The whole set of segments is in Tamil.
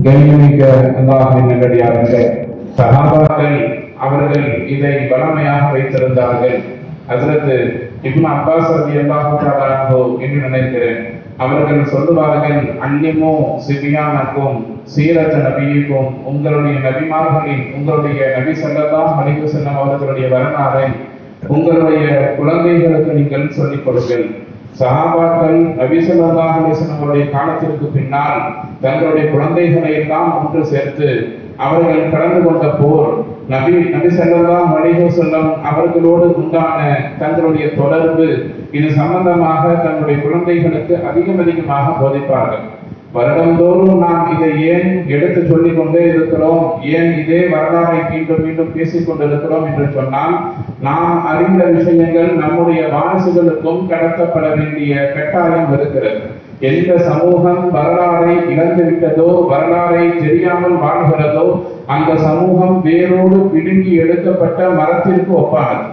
கண்ணியமிக்க அல்லாஹ்வின் நல்லடியார்களே, சஹாபாக்கள் அவர்கள் இதை வளமையாக வைத்திருந்தார்கள். ஹஜ்ரத் இப்னு அப்பாஸ் ரலியல்லாஹு தஆலா அன்ஹு என்று நினைக்கிறேன், அவர்கள் சொல்லுவார்கள், அன்னிமு சிபியானக்கும் சீரத் நபியிக்கும், உங்களுடைய நபிமார்களின் உங்களுடைய நபி ஸல்லல்லாஹு அலைஹி வஸல்லம் அவர்களுடைய வரலாறை உங்களுடைய குழந்தைகளுக்கு நீங்கள் சொல்லிக் கொடுங்கள். சஹாபாக்கள் நபி ஸல்லல்லாஹு அலைஹி வஸல்லம் அவருடைய காலத்திற்கு பின்னால் தங்களுடைய குழந்தைகளை எல்லாம் ஒன்று சேர்த்து அவர்கள் கடந்து கொண்ட போர், நபி ஸல்லல்லாஹு அலைஹி வஸல்லம் அவர்களோடு உண்டான தங்களுடைய தொடர்பு, இது சம்பந்தமாக தங்களுடைய குழந்தைகளுக்கு அதிகமாக போதிப்பார்கள். வருடந்தோறும் நாம் இதை ஏன் எடுத்து சொல்லிக் கொண்டே இருக்கிறோம், ஏன் இதே வரலாறை மீண்டும் மீண்டும் பேசிக் கொண்டிருக்கிறோம் என்று சொன்னால், நாம் அறிந்த விஷயங்கள் நம்முடைய வாரிசுகளுக்கும் கடத்தப்பட வேண்டிய கட்டாயம் இருக்கிறது. எந்த சமூகம் வரலாறை இழந்துவிட்டதோ, வரலாறை தெரியாமல் வாழ்கிறதோ, அந்த சமூகம் வேரோடு பிடுங்கி எடுக்கப்பட்ட மரத்திற்கு ஒப்பானது.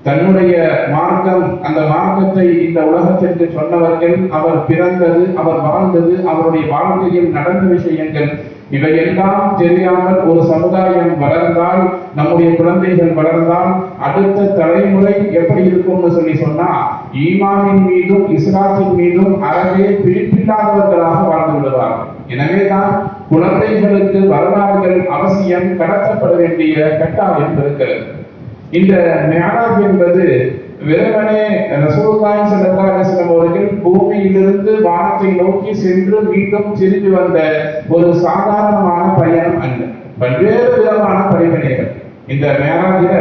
தன்னுடைய மார்க்கம், அந்த மார்க்கத்தை இந்த உலகத்திற்கு சொன்னவர்கள், அவர் பிறந்தது, அவர் வாழ்ந்தது, அவருடைய வாழ்க்கையில் நடந்த விஷயங்கள், இவையெல்லாம் தெரியாமல் ஒரு சமுதாயம் வளர்ந்தால், நம்முடைய குழந்தைகள் வளர்ந்தால், அடுத்த தலைமுறை எப்படி இருக்கும்னு சொன்னா, ஈமானின் மீதும் இஸ்லாத்தின் மீதும் அறவே பிடிப்பில்லாதவர்களாக வாழ்ந்து விடுவார்கள். எனவேதான் குழந்தைகளுக்கு வரலாறுகள் அவசியம், கடத்தப்பட வேண்டிய கட்டாயம் இருக்கிறது. இந்த மிஅராஜ் என்பது வெறுமனே ரசூலுல்லாஹி ஸல்லல்லாஹு அலைஹி வஸல்லம் அவர்கள் பூமியிலிருந்து வானத்தை நோக்கி சென்று மீண்டும் திரும்பி வந்த ஒரு சாதாரணமான பயணம் அல்ல. பல்வேறு விதமான படிப்பினைகள். இந்த மிஅராஜில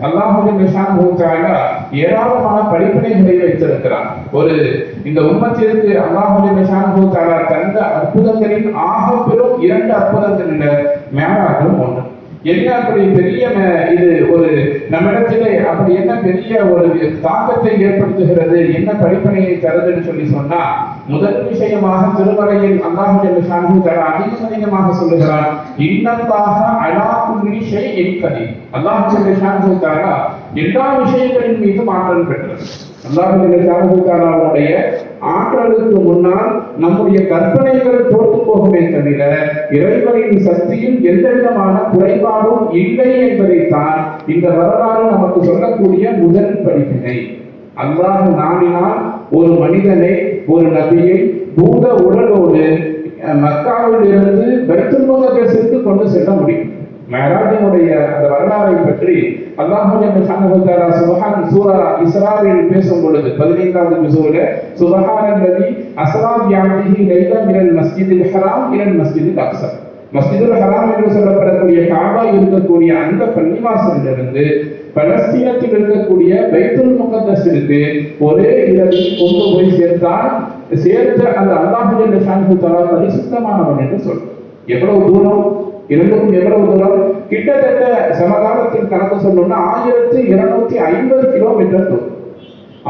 அல்லாஹ் ஸுப்ஹானஹு வ தஆலா ஏராளமான படிப்பினைகளை வைத்திருக்கிறார். இந்த உம்மத்திற்கு அல்லாஹ் ஸுப்ஹானஹு வ தஆலா தந்த அற்புதங்களின் ஆக பெரும் 2 அற்புதங்களில் மிஅராஜும் ஒன்று. என்ன அப்படி பெரிய இது நம்மிடத்திலே அப்படி என்ன பெரிய ஒரு தாக்கத்தை ஏற்படுத்துகிறது, என்ன படிப்பினையை தருதுன்னு சொன்னா, முதல் விஷயமாக திருமறையில் அல்லாஹ் ஸுப்ஹானஹு வ தஆலா அதிகமாக சொல்லுகிறார், இன்னல்லாஹ அலா குல்லி ஷைஇன் கதீர். அல்லாஹ் ஸுப்ஹானஹு வ தஆலா எல்லா விஷயங்களின் மீதும் ஆற்றல் பெற்றவர். அல்லாஹ் ஸுப்ஹானஹு வ தஆலாவுடைய ஆற்றலுக்கு முன்னால் நம்முடைய கற்பனைகள் தோற்று போகுமே தவிர இறைவனின் சக்தியில் எந்த விதமான குறைபாடும் இல்லை என்பதைத்தான் இந்த வரலாறு நமக்கு சொல்லக்கூடிய முதல் படிப்பினை. அல்லாஹ் நாடினால் ஒரு மனிதனை, ஒரு நபியை பூத உடலோடு மக்காவில் இருந்து பைத்துல் முகத்தஸுக்கு கொண்டு செல்ல முடியும். மிஅராஜினுடைய அந்த வரலாறை பற்றி அல்லாஹ் ஸுப்ஹானஹு வ தஆலா சூரா இஸ்ராவில் பேசும் பொழுது 15வது ஜுஸுல, சுப்ஹானல்லதி அஸ்ரா பிஅப்திஹி லைலன் மினல் மஸ்ஜிதில் ஹராம் இலல் மஸ்ஜிதில் அக்ஸா. மஸ்ஜிதுல் ஹராம் என்று சொல்லப்படக்கூடிய காபா இருக்கக்கூடிய அந்த பள்ளிவாசலிலிருந்து பலஸ்தீனத்தில் இருக்கக்கூடிய பைத்துல் முகத்தஸிற்கு ஒரே இரவில் கொண்டு போய் சேர்த்த அந்த அல்லாஹ் ஸுப்ஹானஹு வ தஆலா பரிசுத்தமானவன் என்று சொல்றார். எவ்வளவு தூரம், இரண்டுக்கும் எவ்வளவு தூரம்? கிட்டத்தட்ட சமகாலத்தில் கணக்கு சொல்லணும்னா 1250 கிலோமீட்டர் தூரம்.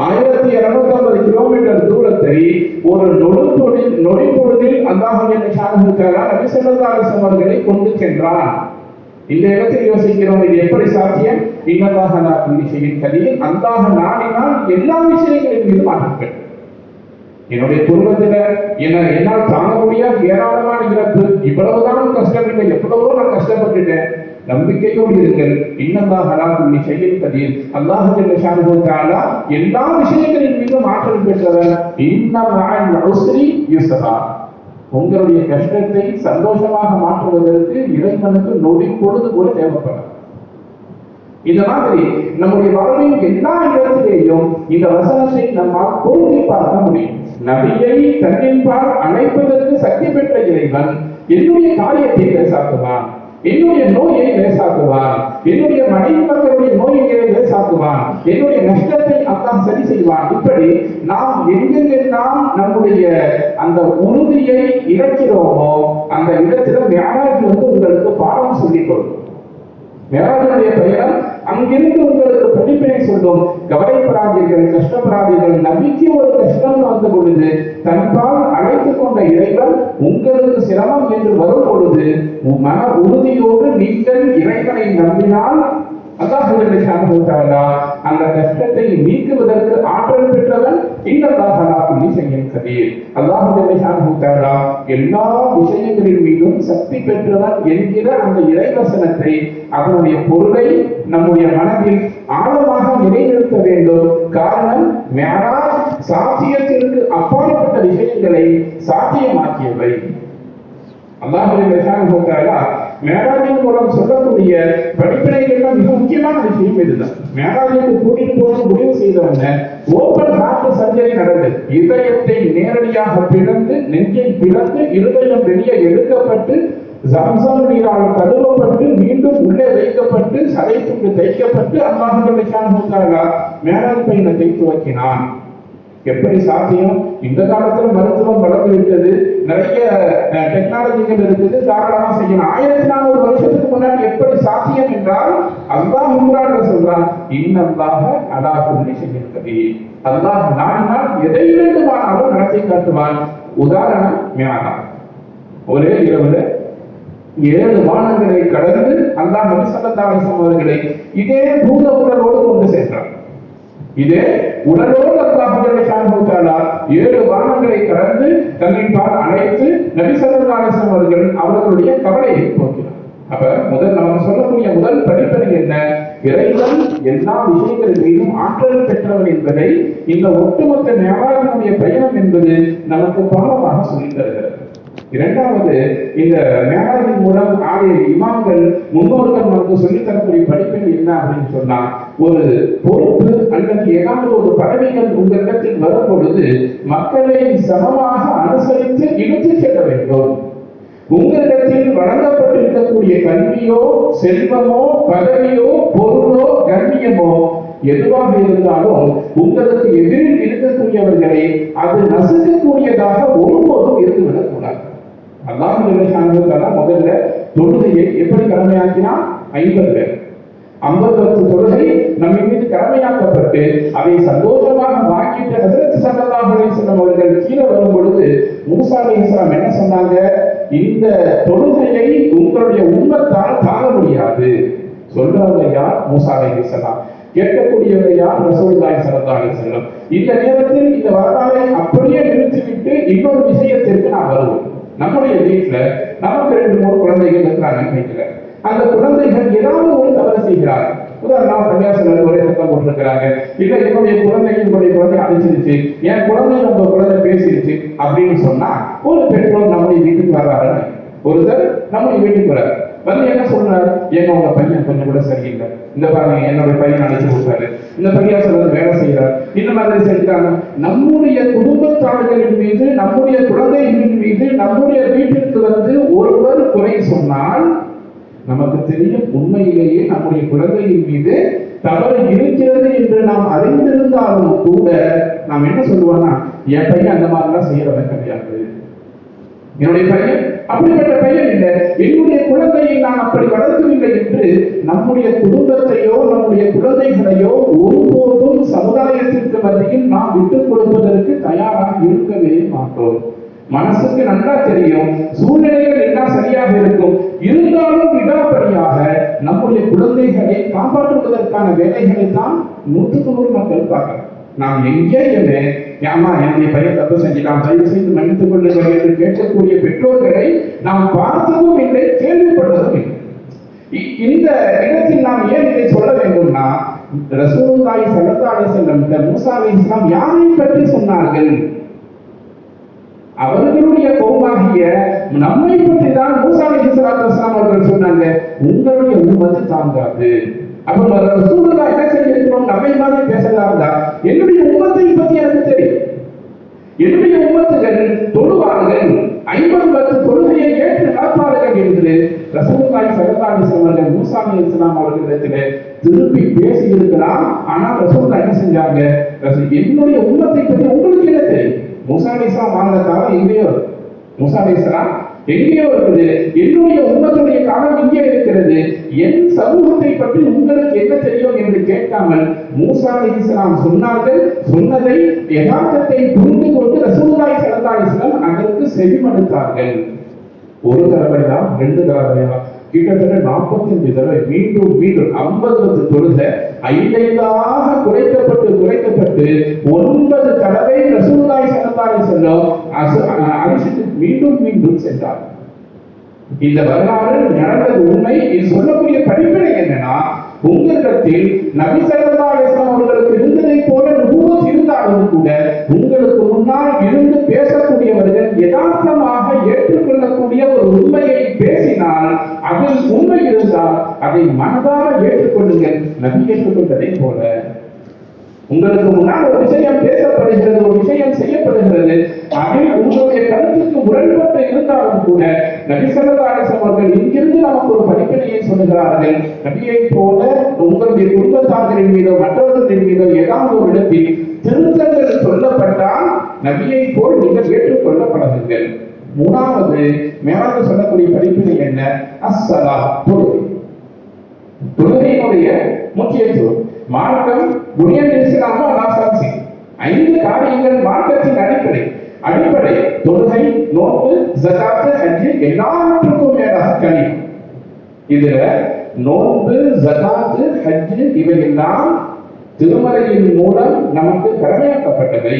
1250 கிலோமீட்டர் தூரத்தை ஒரு நொடி பொழுதில் அல்லாஹ் ஸுப்ஹானஹு வ தஆலா நபி ஸல்லல்லாஹு அலைஹி வஸல்லம் அவர்களை கொண்டு சென்றான். இந்த இடத்தில் யோசிக்கிறோம், இது எப்படி சாத்தியம்? இன்னல்லாஹ அலா குல்லி ஷைஇன் கதீர். அல்லாஹ் நாடினால் எல்லா விஷயங்களின் மீதும் ஆற்றல் பெற்றார். என்னுடைய குடும்பத்துல என்னால் தாங்க முடியாத ஏராளமான இழப்பு, இவ்வளவுதான் கஷ்டம் இல்லை, எவ்வளவோ நான் கஷ்டப்பட்டுட்டேன். நம்பிக்கையோடு இருங்கள். இன்னல்லாஹ அலா குல்லி ஷைஇன் கதீர். அல்லாஹ் ஸுப்ஹானஹு வ தஆலா எல்லா விஷயங்களின் மீதும் ஆற்றல் பெற்றவர். இன்ன மஅல் உஸ்ரி யுஸ்ரா. உங்களுடைய கஷ்டத்தை சந்தோஷமாக மாற்றுவதற்கு இறைவனுக்கு நொடி பொழுது கூட தேவைப்படும். இந்த மாதிரி நம்முடைய வாழ்வின் எல்லா இடத்திலேயும் இந்த வசனத்தை நம்மால் பொருத்தி பார்க்க முடியும். நபியை தன்னின்பால் அழைப்பதற்கு சக்தி பெற்ற இறைவன் என்னுடைய காரியத்தை லேசாக்குவான், என்னுடைய நோயை லேசாக்குவான், என்னுடைய மனைவி மக்களுடைய நோயை லேசாக்குவான், என்னுடைய நஷ்டத்தை அல்லாஹ் சரி செய்வான். இப்படி நாம் எங்கெல்லாம் நம்முடைய அந்த உறுதியை இழக்கிறோமோ அந்த இடத்துல மிஅராஜ் உங்களுக்கு பாடம் சொல்லிக் கொடுக்கும். மிஅராஜுடைய பயணம் அங்கிருந்து உங்களுக்கு படிப்பினை சொல்லும். கவலைப்படாதீர்கள், கஷ்டப்படாதீர்கள். நபிக்கு ஒரு கஷ்டம் வந்த பொழுது தன்பால் அழைத்துக் கொண்ட இறைவன் உங்களுக்கு சிரமம் என்று வரும் பொழுது மன உறுதியோடு நீங்கள் இறைவனை நம்பினால் அல்லாஹ் ஸுப்ஹானஹு வ தஆலா அந்த கஷ்டத்தை நீக்குவதற்கு ஆற்றல் பெற்றவன் இன்னல்லாஹ் அலா குல்லி ஷைஇன் கதீர். அல்லாஹ் ஜல்லஷானஹு தஆலா எல்லா விஷயங்களின் மீதும் சக்தி பெற்றவன் என்கிற அந்த இறைவசனத்தை, அதனுடைய பொருளை நம்முடைய மனதில் ஆழமாக நிலைநிறுத்த வேண்டும். காரணம், மிஅராஜ் சாத்தியத்திற்கு அப்பாற்பட்ட விஷயங்களை சாத்தியமாக்கியவை. அல்லாஹ் ஜல்லஷானஹு தஆலா மிஅராஜின் மூலம் சொல்லக்கூடிய படிப்பினைகள்ல மிக முக்கியமான விஷயம் இதுதான். மிஅராஜுக்கு கூட்டிட்டு போக முடிவு செய்தவங்க ஓபன் ஹார்ட் சர்ஜரி நடந்தது. இதயத்தை நேரடியாக பிளந்து, நெஞ்சை பிளந்து, இருதயம் வெளியே எடுக்கப்பட்டு, ஜம்சம் நீரால் கழுவப்பட்டு, மீண்டும் உள்ளே வைக்கப்பட்டு, சதைத்துக்கு தைக்கப்பட்டு அல்லாஹ் ஜல்லஷானஹு தஆலா மிஅராஜ் பயணத்தை துவக்கினான். எப்படி சாத்தியம்? இந்த காலத்துல மருத்துவம் வளர்ந்து விட்டது, நிறைய டெக்னாலஜிகள் இருக்குது, தாராளமா செய்யணும். 1400 வருஷத்துக்கு முன்னாடி எப்படி சாத்தியம் என்றால், அல்லாஹ் குர்ஆன்ல சொல்றான், இன்னல்லாஹ அலா குல்லி ஷைஇன் கதீர். அல்லாஹ் நாடினால் எதை வேண்டுமானாலும் நடத்தி காட்டுவான். உதாரணம், மிஅராஜ். ஒரே இரவுல 7 வானங்களை கடந்து அல்லாஹ் நபி ஸல்லல்லாஹு அலைஹி வஸல்லம் அவர்களை இதே பூத உடலோடு கொண்டு சென்றார். இதே உடலோடு அல்லாஹ் ஜல்லஷானஹு தஆலா 7 வானங்களை கடந்து தன்னின்பால் அழைத்து நபி ஸல்லல்லாஹு அலைஹி வஸல்லம் அவர்கள் அவர்களுடைய கவலையை போக்கினார். அப்ப முதல் நமக்கு சொல்லக்கூடிய முதல் படிப்பனை என்ன? இறைவன் எல்லா விஷயங்களின் மீதும் ஆற்றல் பெற்றவன் என்பதை இந்த ஒட்டுமொத்த மிஅராஜினுடைய பயணம் என்பது நமக்கு பாடமாக சொல்லித் தருகிறது. இரண்டாவது, இந்த மிஅராஜின் மூலம் ஆகிய இமாம்கள் முன்னோர்கள் நமக்கு சொல்லித் தரக்கூடிய படிப்பினை என்ன அப்படின்னு சொன்னா, ஒரு பொறுப்பு அல்லது ஏதாவது ஒரு பதவிகள் உங்களிடத்தில் வரும் பொழுது மக்களை சமமாக அனுசரித்து இழுத்து செல்ல வேண்டும். உங்களிடத்தில் வழங்கப்பட்டிருக்கக்கூடிய கல்வியோ, செல்வமோ, பதவியோ, பொருளோ, கண்ணியமோ எதுவாக இருந்தாலும் உங்களுக்கு எதிரில் இருக்கக்கூடியவர்களை அது நசுக்கக்கூடியதாக ஒருபோதும் இருந்துவிடக் கூடாது. அல்லாஹ் ஜல்லஷானஹு தஆலா முதல்ல தொழுகையை எப்படி கடமையாக்கினான்? 50 பேர் 50 தொழுகை நம்ம மீது கடமையாக்கப்பட்டு அதை சந்தோஷமாக வாங்கிட்டு ஹஜ்ரத் ஸல்லல்லாஹு அலைஹி வஸல்லம் அவர்கள் கீழே வரும் பொழுது மூசா அலைஹிஸ்ஸலாம் என்ன சொன்னாங்க? இந்த தொழுகையை உங்களுடைய உம்மத்தால் தாங்க முடியாது. சொல்றவங்க யார்? மூசா அலைஹிஸ்ஸலாம். கேட்கக்கூடியவங்க யார்? ரசூலுல்லாஹி ஸல்லல்லாஹு அலைஹி வஸல்லம். இந்த நேரத்தில் இந்த வரலாறை அப்படியே நிறுத்திவிட்டு இன்னொரு விஷயத்திற்கு நான் வருவோம். நம்முடைய வீட்டுல நமக்கு 2-3 குழந்தைகள் இருக்கிறாங்கன்னு வைக்கிறேன். அந்த குழந்தைகள் ஏதாவது ஒரு தவறு செய்கிறாங்க. உதாரணம், கன்னியாசுமரி ஒரே சத்தம் போட்டிருக்கிறாங்க, இல்ல என்னுடைய குழந்தை அடிச்சிருச்சு, என் குழந்தை உங்க குழந்தை பேசிருச்சு அப்படின்னு சொன்னா, ஒரு பெற்றோர் நம்முடைய வீட்டுக்கு வர்றாரு. ஒருத்தர் நம்முடைய வீட்டுக்கு வர்றாரு, வந்து என்ன சொல்றாரு? ஏங்க உங்க பையன் கொஞ்சம் கூட சரியில்லை, இந்த பாருங்க என்னுடைய பையன் அழைச்சு கொடுத்தாரு, இந்த பையன் சொல்றது வேலை செய்யறாரு, இந்த மாதிரி செஞ்சாங்க. நம்முடைய குடும்பத்தாளர்களின் மீது, நம்முடைய குழந்தைகளின் மீது, நம்முடைய வீட்டிற்கு வந்து ஒருவர் குறை சொன்னால் நமக்கு தெரியும் உண்மையிலேயே நம்முடைய குழந்தையின் மீது தவறு இருக்கிறது என்று நாம் அறிந்திருந்தாலும் கூட நாம் என்ன சொல்லுவோம்னா, என் பையன் அந்த மாதிரிலாம் செய்யறவன் கிடையாது, என்னுடைய பையன் அப்படிப்பட்ட பையன் இல்லை, என்னுடைய குழந்தையை நான் அப்படி வளர்க்கவில்லை என்று நம்முடைய குடும்பத்தையோ நம்முடைய குழந்தைகளையோ ஒருபோதும் சமுதாயத்திற்கு மத்தியில் நாம் விட்டுக் கொடுப்பதற்கு தயாராக இருக்கவே மாட்டோம். மனசுக்கு நல்லா தெரியும் சூழ்நிலைகள் எல்லாம் சரியாக இருக்கும், இருந்தாலும் விடாப்படியாக நம்முடைய குழந்தைகளை காப்பாற்றுவதற்கான வேலைகளை தான் 100% மக்கள் பார்க்கலாம். நாம் எங்கேயுமே ஏமா என்னுடைய பையன் தப்பு செஞ்சுட்டான், தயவு செய்து மன்னித்துக் கொள்ளுங்கள் என்று கேட்கக்கூடிய பெற்றோர்களை நாம் பார்த்ததும் இல்லை, கேள்விப்பட்டதும் இல்லை. இந்த இடத்தில் நாம் ஏன் இதை சொல்ல வேண்டும்னா, ரசூலுல்லாஹி ஸல்லல்லாஹு அலைஹி வஸல்லம் மூசா அலைஹிஸ்ஸலாம் யாரை பற்றி சொன்னார்கள்? அவர்களுடைய கௌமாகிய நம்மை பற்றி தான் மூசா அலைஹிஸ்ஸலாத்து வஸலாம் அவர்கள் சொன்னாங்க, உங்களுடைய உம்மத்து தாங்காது. அப்ப ரசூலுல்லாஹ் என்ன செஞ்சிருக்கணும்? நம்மை மாதிரி பேசலாம்டா, என்னுடைய உம்மத்தை பற்றி எனக்கு தெரியும், என்னுடைய உம்மத்துகள் தொழுவார்கள், 50 தொழுகையை ஏற்று நடப்பார்கள் என்று ரசூலுல்லாஹி ஸல்லல்லாஹு அலைஹி வஸல்லம் மூசா அலைஹிஸ்ஸலாம் அவர்களிடத்திலே திருப்பி பேசி இருக்கலாம். ஆனால் ரசூலுல்லாஹ் என்ன செஞ்சாங்க? என்னுடைய உம்மத்தை பற்றி உங்களுக்கு என்ன தெரியும்? மூசா அலைஹிஸ்ஸலாம் வாழ்ந்த காலம் எங்கேயோ, மூசா அலைஹிஸ்ஸலாம் எங்கேயோ இருக்குது, என்னுடைய உம்மத்துடைய காலம் இங்கே இருக்கிறது, என் சமூகத்தை பற்றி உங்களுக்கு என்ன தெரியும் என்று கேட்காமல் மூசா அலைஹிஸ்ஸலாம் சொன்னார்கள். சொன்னதை யதார்த்தத்தை புரிந்து கொண்டு ரசூலுல்லாஹி ஸல்லல்லாஹு அலைஹி வஸல்லம் அதற்கு செவிமடுத்தார்கள். ஒரு தடவையா, 2 தடவையா, கிட்டத்தட்ட 45 தடவை மீண்டும் மீண்டும் 50 தொழுக 5 குறைக்கப்பட்டு 9 தடவை ரசூலுல்லாஹி ஸல்லல்லாஹு அலைஹி வஸல்லம் அரிசிக்கு மீண்டும் மீண்டும் சென்றார். இந்த வரலாறு நடந்தது உண்மை. இது சொல்லக்கூடிய படிப்பினை என்னன்னா, உங்களிடத்தில் நபி ஸல்லல்லாஹு அலைஹி வஸல்லம் அவர்களுக்கு இருந்ததை போல நுபுவத் இருந்தாலும் கூட உங்களுக்கு முன்னால் இருந்து பேசக்கூடியவர்கள் யதார்த்தமாக ஏற்றுக்கொள்ளக்கூடிய ஒரு உண்மையை பேசினால், அதில் உண்மை இருந்தால் அதை மனதார ஏற்றுக்கொள்ளுங்கள். நபி ஏற்றுக்கொண்டதை போல உங்களுக்கு முன்னால் ஒரு விஷயம் பேசப்படுகிறது, ஒரு விஷயம் செய்யப்படுகிறது, அதில் உங்களுடைய கருத்துக்கு முரண்பட்டு இருந்தாலும் கூட நபி ஸல்லல்லாஹு அலைஹி வஸல்லம் அவர்கள் இங்கிருந்து நமக்கு ஒரு படிப்பினையை சொல்லுகிறார்கள். நபியை போல உங்களுடைய குடும்பத்தார்களின் மீதோ மற்றவர்களின் மீதோ ஏதாவது ஒரு இடத்தில் திருத்தங்கள் சொல்லப்பட்டால் நபியை போல் நீங்கள் ஏற்றுக்கொள்ளப்படுங்கள். மூணாவது மேலாக சொல்லக்கூடிய படிப்பினை என்ன? அஸ்ஸலா, தொழுகை. தொழுகையினுடைய முக்கியத்துவம். மார்க்கம் புனியன் இஸ்லாமா நாசாசி 5 காரியங்கள் மார்க்கத்தின் அடிப்படை தொழுகை, நோன்பு, ஜகாத், ஹஜ் எல்லாவற்றுக்கும் மேலாக கணியம். இதுல நோன்பு, ஜகாத், ஹஜ் இவையெல்லாம் திருமறையின் மூலம் நமக்கு கடமையாக்கப்பட்டவை.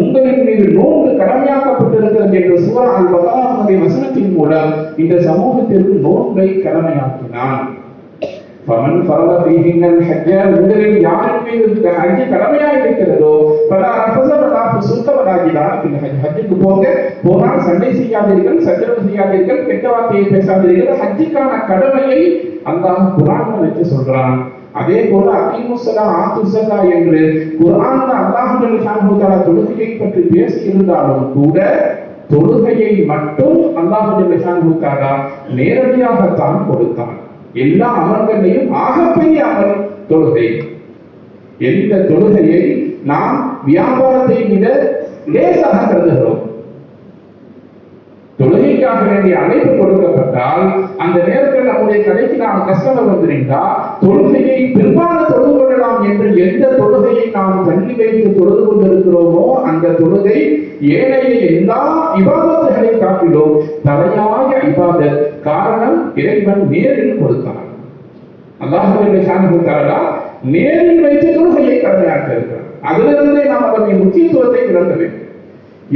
உங்களின் மீது நோன்பு கடமையாக்கப்பட்டிருக்கிறது என்று சூரா அல் பக்ராவுடைய வசனத்தின் மூலம் இந்த சமூகத்திற்கு நோன்பை கடமையாக்கினான். உங்களில் யாரின் மீது ஹஜ் கடமையாக இருக்கிறதோ போனால் சண்டை செய்யாதீர்கள், சச்சரவு செய்யாதீர்கள், கெட்ட வார்த்தையை பேசாதீர்கள். ஹஜ்ஜுக்கான கடமையை அல்லாஹ் குர்ஆன்ல வச்சு சொல்றான். அதே போல அகீமுஸ்ஸலா ஆத்துஸகா என்று குர்ஆன்ல அல்லாஹ் ஜல்லல்லாஹு தஆலா தொழுகையை பற்றி பேசி இருந்தாலும் கூட தொழுகையை மட்டும் அல்லாஹ் ஜல்லல்லாஹு தஆலா நேரடியாகத்தான் கொடுத்தான். எல்லா அமல்களையும் ஆகப்பெரிய அமல் தொழுகை. எந்த தொழுகையை நாம் வியாபாரத்தை விட லேசாக கருதுகிறோம். தொழுகைக்காக வேண்டிய அழைப்பு கொடுக்கப்பட்டால் அந்த நேரத்தில் நம்முடைய கடைக்கு நாம் கஸ்டமர் வந்திருந்தால் தொழுகையை பெரும்பாலும் தொழுது கொள்ளலாம் என்று எந்த தொழுகையை நாம் தள்ளி வைத்து தொழுது கொண்டிருக்கிறோமோ அந்த தொழுகை ஏனைய எல்லா இபாதத்துகளை காட்டிலும் தலையாய இபாதத். காரணம், இறைவன் நேரில் கொடுத்தான். அல்லாஹ் நேரில் வைத்து தொழுகையை கடமையாக்க இருக்கிறார். அதிலிருந்தே நாம் அதனுடைய முக்கியத்துவத்தை விளக்க வேண்டும்.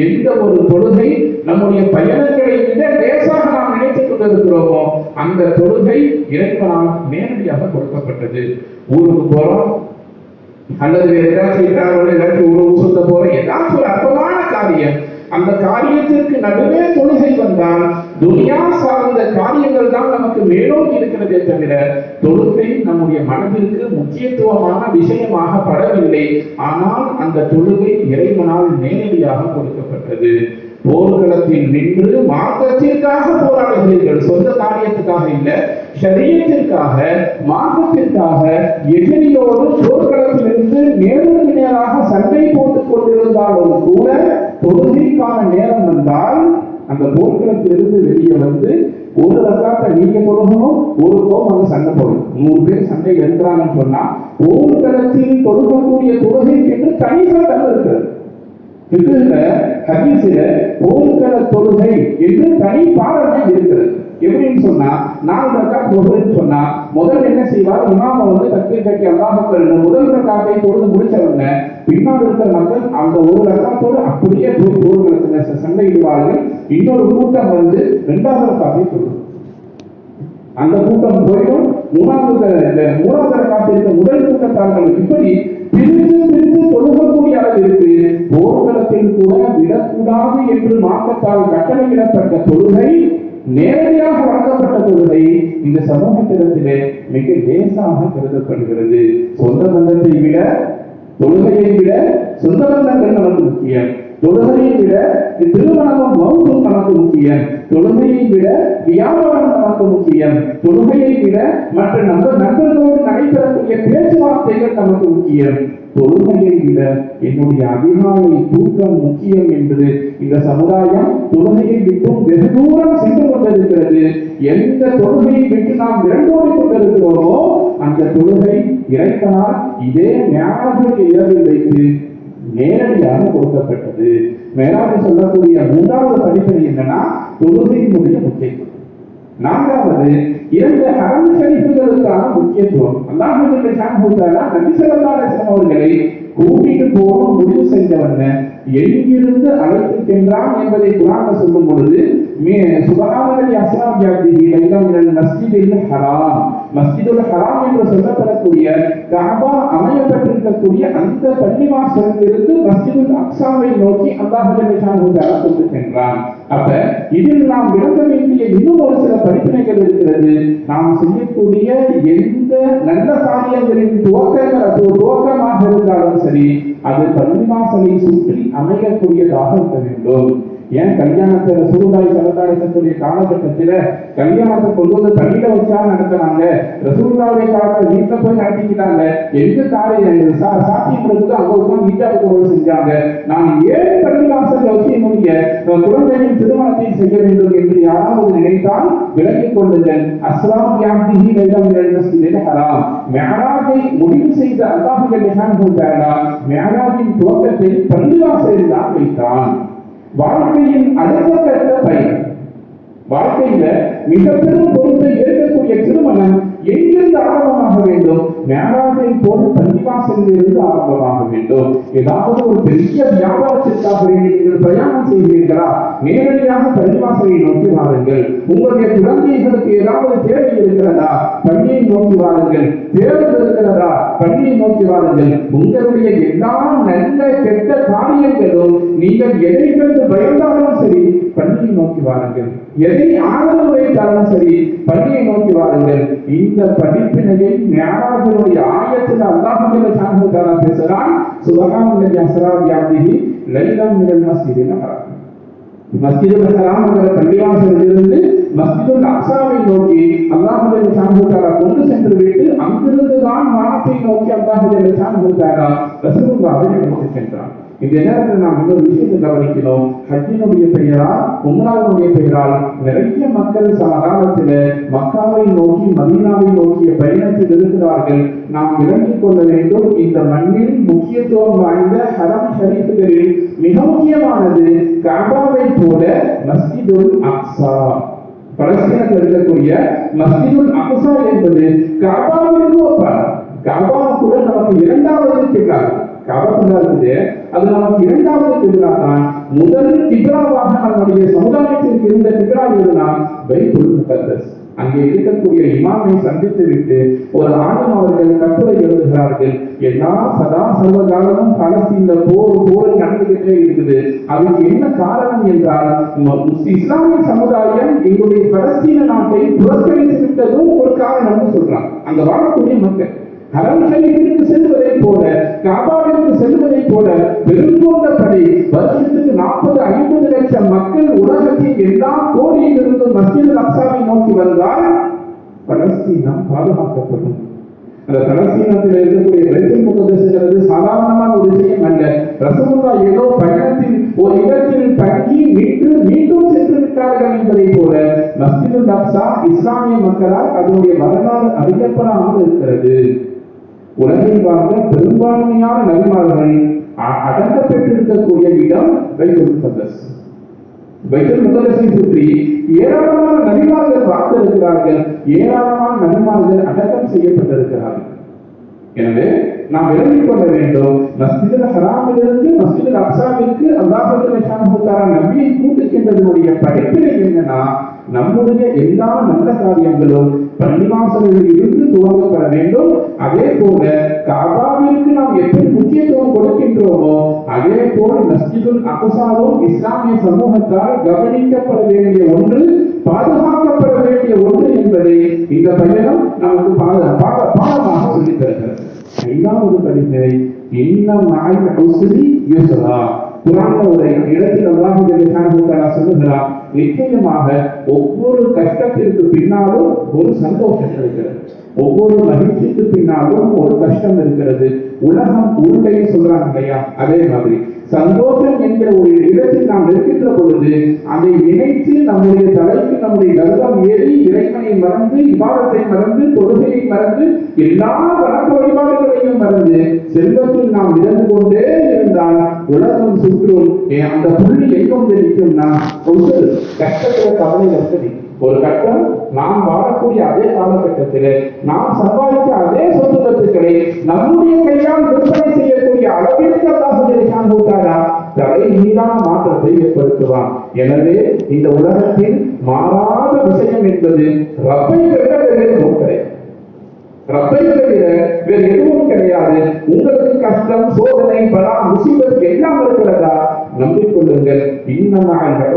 எந்த ஒரு தொழுகை நம்முடைய பயணங்களை விட லேசாக நாம் நினைத்துக் கொண்டிருக்கிறோமோ அந்த தொழுகை இறைவனால் நேரடியாக கொடுக்கப்பட்டது. ஊருக்கு போறோம் அல்லது ஏதாச்சும் ஊருக்கு சுத்த போறோம், ஏதாச்சும் ஒரு அற்பமான காரியம், அந்த காரியத்திற்கு நடுவே தொழுகை வந்தால் துனியா சார்ந்த காரியங்கள் தான் நமக்கு மேலோங்கி இருக்கிறதே தவிர தொழுகை நம்முடைய மனதிற்கு முக்கியத்துவமான விஷயமாக படவில்லை. ஆனால் அந்த தொழுகை இறைவனால் நேரடியாக கொடுக்கப்பட்டது. போர்க்களத்தில் நின்று மார்க்கத்திற்காக போராடுகிறீர்கள், சொந்த காரியத்துக்காக இல்ல, ஷரியத்திற்காக, மார்க்கத்திற்காக எதிரியோடு போர்க்களத்திலிருந்து நேருக்கு நேராக சண்டை போட்டுக் கொண்டிருந்தாலும் கூட தொழுகைக்கான நேரம் வந்தால் அந்த போர்க்களத்திலிருந்து வெளியே வந்து ஒரு ரக்காத்தை நீங்க தொழுகணும், ஒரு கோம் அங்க சண்டை போடணும். 100 பேர் சண்டை எடுக்கிறாங்கன்னு சொன்னா போர்க்களத்தில் தொழுகக்கூடிய தொழுகைக்கு என்று தனி சட்டம் இருக்கிறது. ஹதீஸ்ல போர்க்கள தொழுகை என்று தனி பாடமே இருக்கிறது. எப்படின்னு சொன்னா 4 ரக்காத் தொழுகைன்னு சொன்னா முதல்ல என்ன செய்வார், இமாம வந்து தக்பீர் கட்டி அல்லாஹ் அக்பர் முதல் ரக்காத்தை தொழுது முடிச்சவங்க பின்னால் இருக்கிற மக்கள் அந்த ஒரு ரக்காத்தோடு அப்படியே போய் போர்க்களத்துல சண்டையிடுவார்கள். இன்னொரு கூட்டம் வந்து 2வது ரக்காத்தை தொழும். அந்த கூட்டம் போயிடும். 3வது ரக்காத்திற்கு முதல் கூட்டத்தார்கள் இப்படி பிரித்து தொழுகக்கூடிய அளவிற்கு போர்க்களத்தில் கூட விடக்கூடாது என்று மார்க்கத்தால் கட்டளையிடப்பட்ட தொழுகை, நேரடியாக வழங்கப்பட்ட தொழுகை இந்த சமூகத்திடத்திலே மிக லேசாக கருதப்படுகிறது. சொந்த பந்தத்தை விட தொழுகையை விட சொந்த பந்தங்கள் நமக்கு முக்கியம். தொழுகையை விட திருமணமும் மௌத்தும் நமக்கு முக்கியம். தொழுகையை விட வியாபாரம் நமக்கு முக்கியம். தொழுகையை விட மற்ற நண்பர்களோடு நடைபெறக்கூடிய பேச்சுவார்த்தைகள் நமக்கு முக்கியம். தொழுகையை விட என்னுடைய அதிகாலை தூக்கம் முக்கியம் என்று இந்த சமுதாயம் தொழுகையை விட்டும் வெகு தூரம் சென்று கொண்டிருக்கிறது. எந்த தொழுகையை விட்டு நாம் விரண்டோடி கொண்டிருக்கிறோமோ அந்த தொழுகை இறைவனால் இதே ஞானத்துடைய இரவில் வைத்து நேரடியாக கொடுக்கப்பட்டது. மேலாக சொல்லக்கூடிய மூன்றாவது படிப்பனை என்னன்னா தொழுகையினுடைய முக்கியத்துவம். நான்காவது இரண்டு ஹரம் ஷரீஃப்களுக்கான முக்கியத்துவம். அல்லாஹ் நபி ஸல்லல்லாஹு அலைஹி வஸல்லம் அவர்களை கூட்டிட்டு போகணும் முடிவு செஞ்சவன் எங்கிருந்து அழைத்து சென்றான் என்பதை குர்ஆன்ல சொல்லும் பொழுது சுப்ஹானல்லாஹி அஸ்ரா பிஅப்திஹி லைலன் மினல் மஸ்ஜிதில் ஹராம், மஸ்ஜிதுல் ஹராம் என்று சொல்லப்படக்கூடிய கஅபா அமையப்பட்டிருக்கக்கூடிய அந்த பள்ளிவாசலிலிருந்து மஸ்ஜிதுல் அக்ஸாவை நோக்கி அல்லாஹ் ஜல்லல்லாஹு தஆலா கொண்டு சென்றான். அப்ப இதில் நாம் விளங்க வேண்டிய இன்னும் ஒரு சில படிப்பினைகள் இருக்கிறது. நாம் செய்யக்கூடிய எந்த நல்ல காரியங்களின் துவக்கமாக இருந்தாலும் சரி, அது பள்ளிவாசலை சுற்றி அமையக்கூடியதாக இருக்க வேண்டும். ஏன் கல்யாணத்தை ரசூலுல்லாஹி ஸல்லல்லாஹு அலைஹி வஸல்லம் காலகட்டத்தில் கல்யாணத்தை கொண்டு வந்து பள்ளியில வச்சா நடத்துறாங்க, ரசூலுல்லாஹி காலத்துல வீட்டுல போய் நடத்திக்கிட்டாங்க. எந்த காரியம் சாட்சியங்களுக்கு அங்க உட்கார்ந்து வீட்டாக கொண்டு செஞ்சாங்க. நான் ஏன் பள்ளிவாசல் வச்சு என்னுடைய குழந்தையின் திருமணத்தை செய்ய வேண்டும் என்று யாராவது நினைத்தால் விலகிக் கொள்ளுங்கள். அஸ்லாம் யாப்திஹி லைலன் மினல் மஸ்ஜிதில் ஹராம், மிஅராஜை முடிவு செய்த அல்லாஹ் ஜல்லல்லாஹு தஆலா மிஅராஜின் துவக்கத்தை பள்ளிவாசலில் தான் வைத்தான். வாழ்க்கையின் அடுத்த கட்ட பயணம், வாழ்க்கையில மிக பெரும் பொறுப்பை ஏற்கக்கூடிய திருமணம் எங்கிருந்து ஆரம்பமாக வேண்டும்? மேராஜை போல் பள்ளிவாசலில் இருந்து ஆரம்பமாக வேண்டும். ஏதாவது ஒரு பெரிய வியாபாரத்திற்காக நீங்கள் பிரயாணம் செய்கிறீர்களா? நேரடியாக பள்ளிவாசலை நோக்கி வாருங்கள். உங்களுடைய குழந்தைகளுக்கு ஏதாவது தேவை இருக்கிறதா? பள்ளியை நோக்கி வாருங்கள். தேர்தல் இருக்கிறதா? பள்ளியை நோக்கி வாருங்கள். உங்களுடைய எல்லா நல்ல கெட்ட காரியங்களும் நீங்கள் எதை கண்டு பயந்தாலும் சரி பள்ளியை நோக்கி வாருங்கள். எதை ஆதரவு வைத்தாலும் சரி பள்ளியை நோக்கி வாருங்கள். இந்த படிப்பினையை மிஅராஜுடைய ஆயத்தில் அல்லாஹ் ஜல்லல்லாஹு தஆலா பேசுகிறான். சுப்ஹானல்லாஹி அஸ்ரா பிஅப்திஹி லைலன் மினல் மஸ்ஜிதில் ஹராம், மஸ்ஜிதுல் ஹராம் என்ற பள்ளிவாசலிலிருந்து மஸ்ஜிதுல் அக்ஸாவை நோக்கி அல்லாஹ் ஜல்லல்லாஹு தஆலா கொண்டு சென்று விட்டு அங்கிருந்து தான் வானத்தை நோக்கி அல்லாஹ் ஜல்லல்லாஹு தஆலா ரசூலுல்லாஹை அழைத்து சென்றார். இந்த நேரத்தில் நாம் இன்னொரு விஷயத்தை கவனிக்கிறோம். ஹஜ்ஜினுடைய பெயரால், உம்ராவுடைய பெயரால் நிறைய மக்கள் சமகாலத்தில் மக்காவை நோக்கி மதீனாவை நோக்கிய பயணத்தில் இருக்கிறார்கள். நாம் விளங்கிக் கொள்ள வேண்டும், இந்த மண்ணில் முக்கியத்துவம் வாய்ந்த ஹரம் ஷரீஃப்களில் மிக முக்கியமானது கஅபாவை போல மஸ்ஜிதுல் அக்ஸா. பலஸ்தீனத்தில் இருக்கக்கூடிய மஸ்ஜிதுல் அக்ஸா என்பது கஅபாவிற்கு ஒப்பானது. கஅபா கூட நமக்கு இரண்டாவது கிப்லா, கஅபா இருக்குது, அது நமக்கு இரண்டாவது கிப்லா தான். முதல் கிப்லாவாக நம்முடைய சமுதாயத்திற்கு இருந்த கிப்லா எதுனா பைத்துல் முகத்தஸ். அங்கே இருக்கக்கூடிய இமாமை சந்தித்து விட்டு ஒரு ஆளும் அவர்கள் கட்டுரை எழுதுகிறார்கள். எல்லா சதா சர்வகாலமும் பலஸ்தீன்ல போர் நடந்துகிட்டே இருக்குது. அதுக்கு என்ன காரணம் என்றால் இஸ்லாமிய சமுதாயம் எங்களுடைய பலஸ்தீன நாட்டை புறக்கணித்து விட்டதும் ஒரு காரணம்னு சொல்றாங்க. அங்க வாழக்கூடிய மக்கள் ஹரம் ஷரீஃபிற்கு செல்வதை போல, கஅபாவிற்கு செல்வதை போல பெருங்கொண்டபடி வருஷத்துக்கு 40-50 லட்சம் மக்கள் உலகத்தின் எல்லா கோடியிலிருந்து மஸ்ஜிதுல் அக்ஸாவை நோக்கி வந்தால் பலஸ்தீனம் பாதுகாக்கப்படும். அந்த பலஸ்தீனத்தில் இருக்கக்கூடிய பைத்துல் முகத்தஸ்ங்கிறது சாதாரணமான ஒரு விஷயம் அல்ல. ரசூலுல்லாஹ் ஏதோ பயணத்தில் ஒரு இடத்தில் தங்கி மீண்டும் சென்று விட்டார்கள் என்பதை போல மஸ்ஜிதுல் அக்ஸா இஸ்லாமிய மக்களால் அதனுடைய வரலாறு அறியப்படாமல் இருக்கிறது. உலகில் வாழ்ந்த பெரும்பான்மையான நபிமார்கள் அடங்கப்பட்டிருக்கக்கூடிய இடம் பைத்துல் முகத்தஸ். பைத்துல் முகத்தஸை சுற்றி ஏராளமான நபிமார்கள் வாழ்ந்திருக்கிறார்கள், ஏராளமான நபிமார்கள் அடக்கம் செய்யப்பட்டிருக்கிறார்கள். எனவே நாம் விளங்கிக் கொள்ள வேண்டும், மஸ்ஜிதுல் ஹராமிலிருந்து மஸ்ஜிதுல் அக்ஸாவிற்கு அல்லாஹ் ஜல்லல்லாஹு தஆலா நபியை கூட்டிச் சென்றதனுடைய படிப்பினை என்னன்னா, நம்முடைய எல்லா நல்ல காரியங்களும் பள்ளிவாசலில் இருந்து துவங்கப்பட வேண்டும். அதே போல கஅபாவிற்கு நாம் எப்படி முக்கியத்துவம் கொடுக்கின்றோமோ அதே போல் மஸ்ஜிதுல் அக்ஸாவும் இஸ்லாமிய சமூகத்தால் கவனிக்கப்பட வேண்டிய ஒன்று, பாதுகாக்கப்பட வேண்டிய ஒன்று என்பதை இந்த பயணம் நமக்கு பாடமாக சொல்லித் தருகிறது. ஐந்தாவது படிப்பினை இன்னம் மஅல் உஸ்ரி யுஸ்ரா. குர்ஆன்ல ஒரு இடத்தில் அல்லாஹ் ஜல்லல்லாஹு தஆலா சொல்லுகிறார், நிச்சயமாக ஒவ்வொரு கஷ்டத்திற்கு பின்னாலும் ஒரு சந்தோஷம் இருக்கிறது, ஒவ்வொரு மகிழ்ச்சிக்கு பின்னாலும் ஒரு கஷ்டம் இருக்கிறது. உலகம் உருண்டை சொல்றாங்க இல்லையா, அதே மாதிரி சந்தோஷம் என்கிற ஒரு இடத்தில் நாம் இருக்கின்ற பொழுது அதை நினைத்து நம்முடைய தலைக்கு நம்முடைய கர்வம் ஏறி இறைவனை மறந்து, இபாதத்தை மறந்து, தொழுகையை மறந்து, எல்லா வணக்க வழிபாடுகளையும் செல்வத்தையும் மறந்து செல்வத்தில் நாம் இறந்து கொண்டே இருந்தால் உலகம் சுற்றும் அந்த புள்ளி எங்கும் தெரிக்கும்னா கஷ்டத்துல கவலை வசதி ஒரு கட்டம் நாம் வாழக்கூடிய அதே காலகட்டத்தில் நாம் சம்பாதித்த அதே சொத்து சொத்துக்களை நம்முடைய கையால் விற்பனை செய்யக்கூடிய அளவிற்கு தலை மீதான மாற்றத்தை ஏற்படுத்துவான். எனவே இந்த உலகத்தில் மாறாத விஷயம் என்பது ரப்பை தவிர ரப்பை தவிர வேறு எதுவும் கிடையாது. உங்களுக்கு கஷ்டம், சோதனை, பலா, முசீபத் எல்லாம் இருக்கிறதா? நம்பிக்கொள்ளுங்கள். இன்னமாக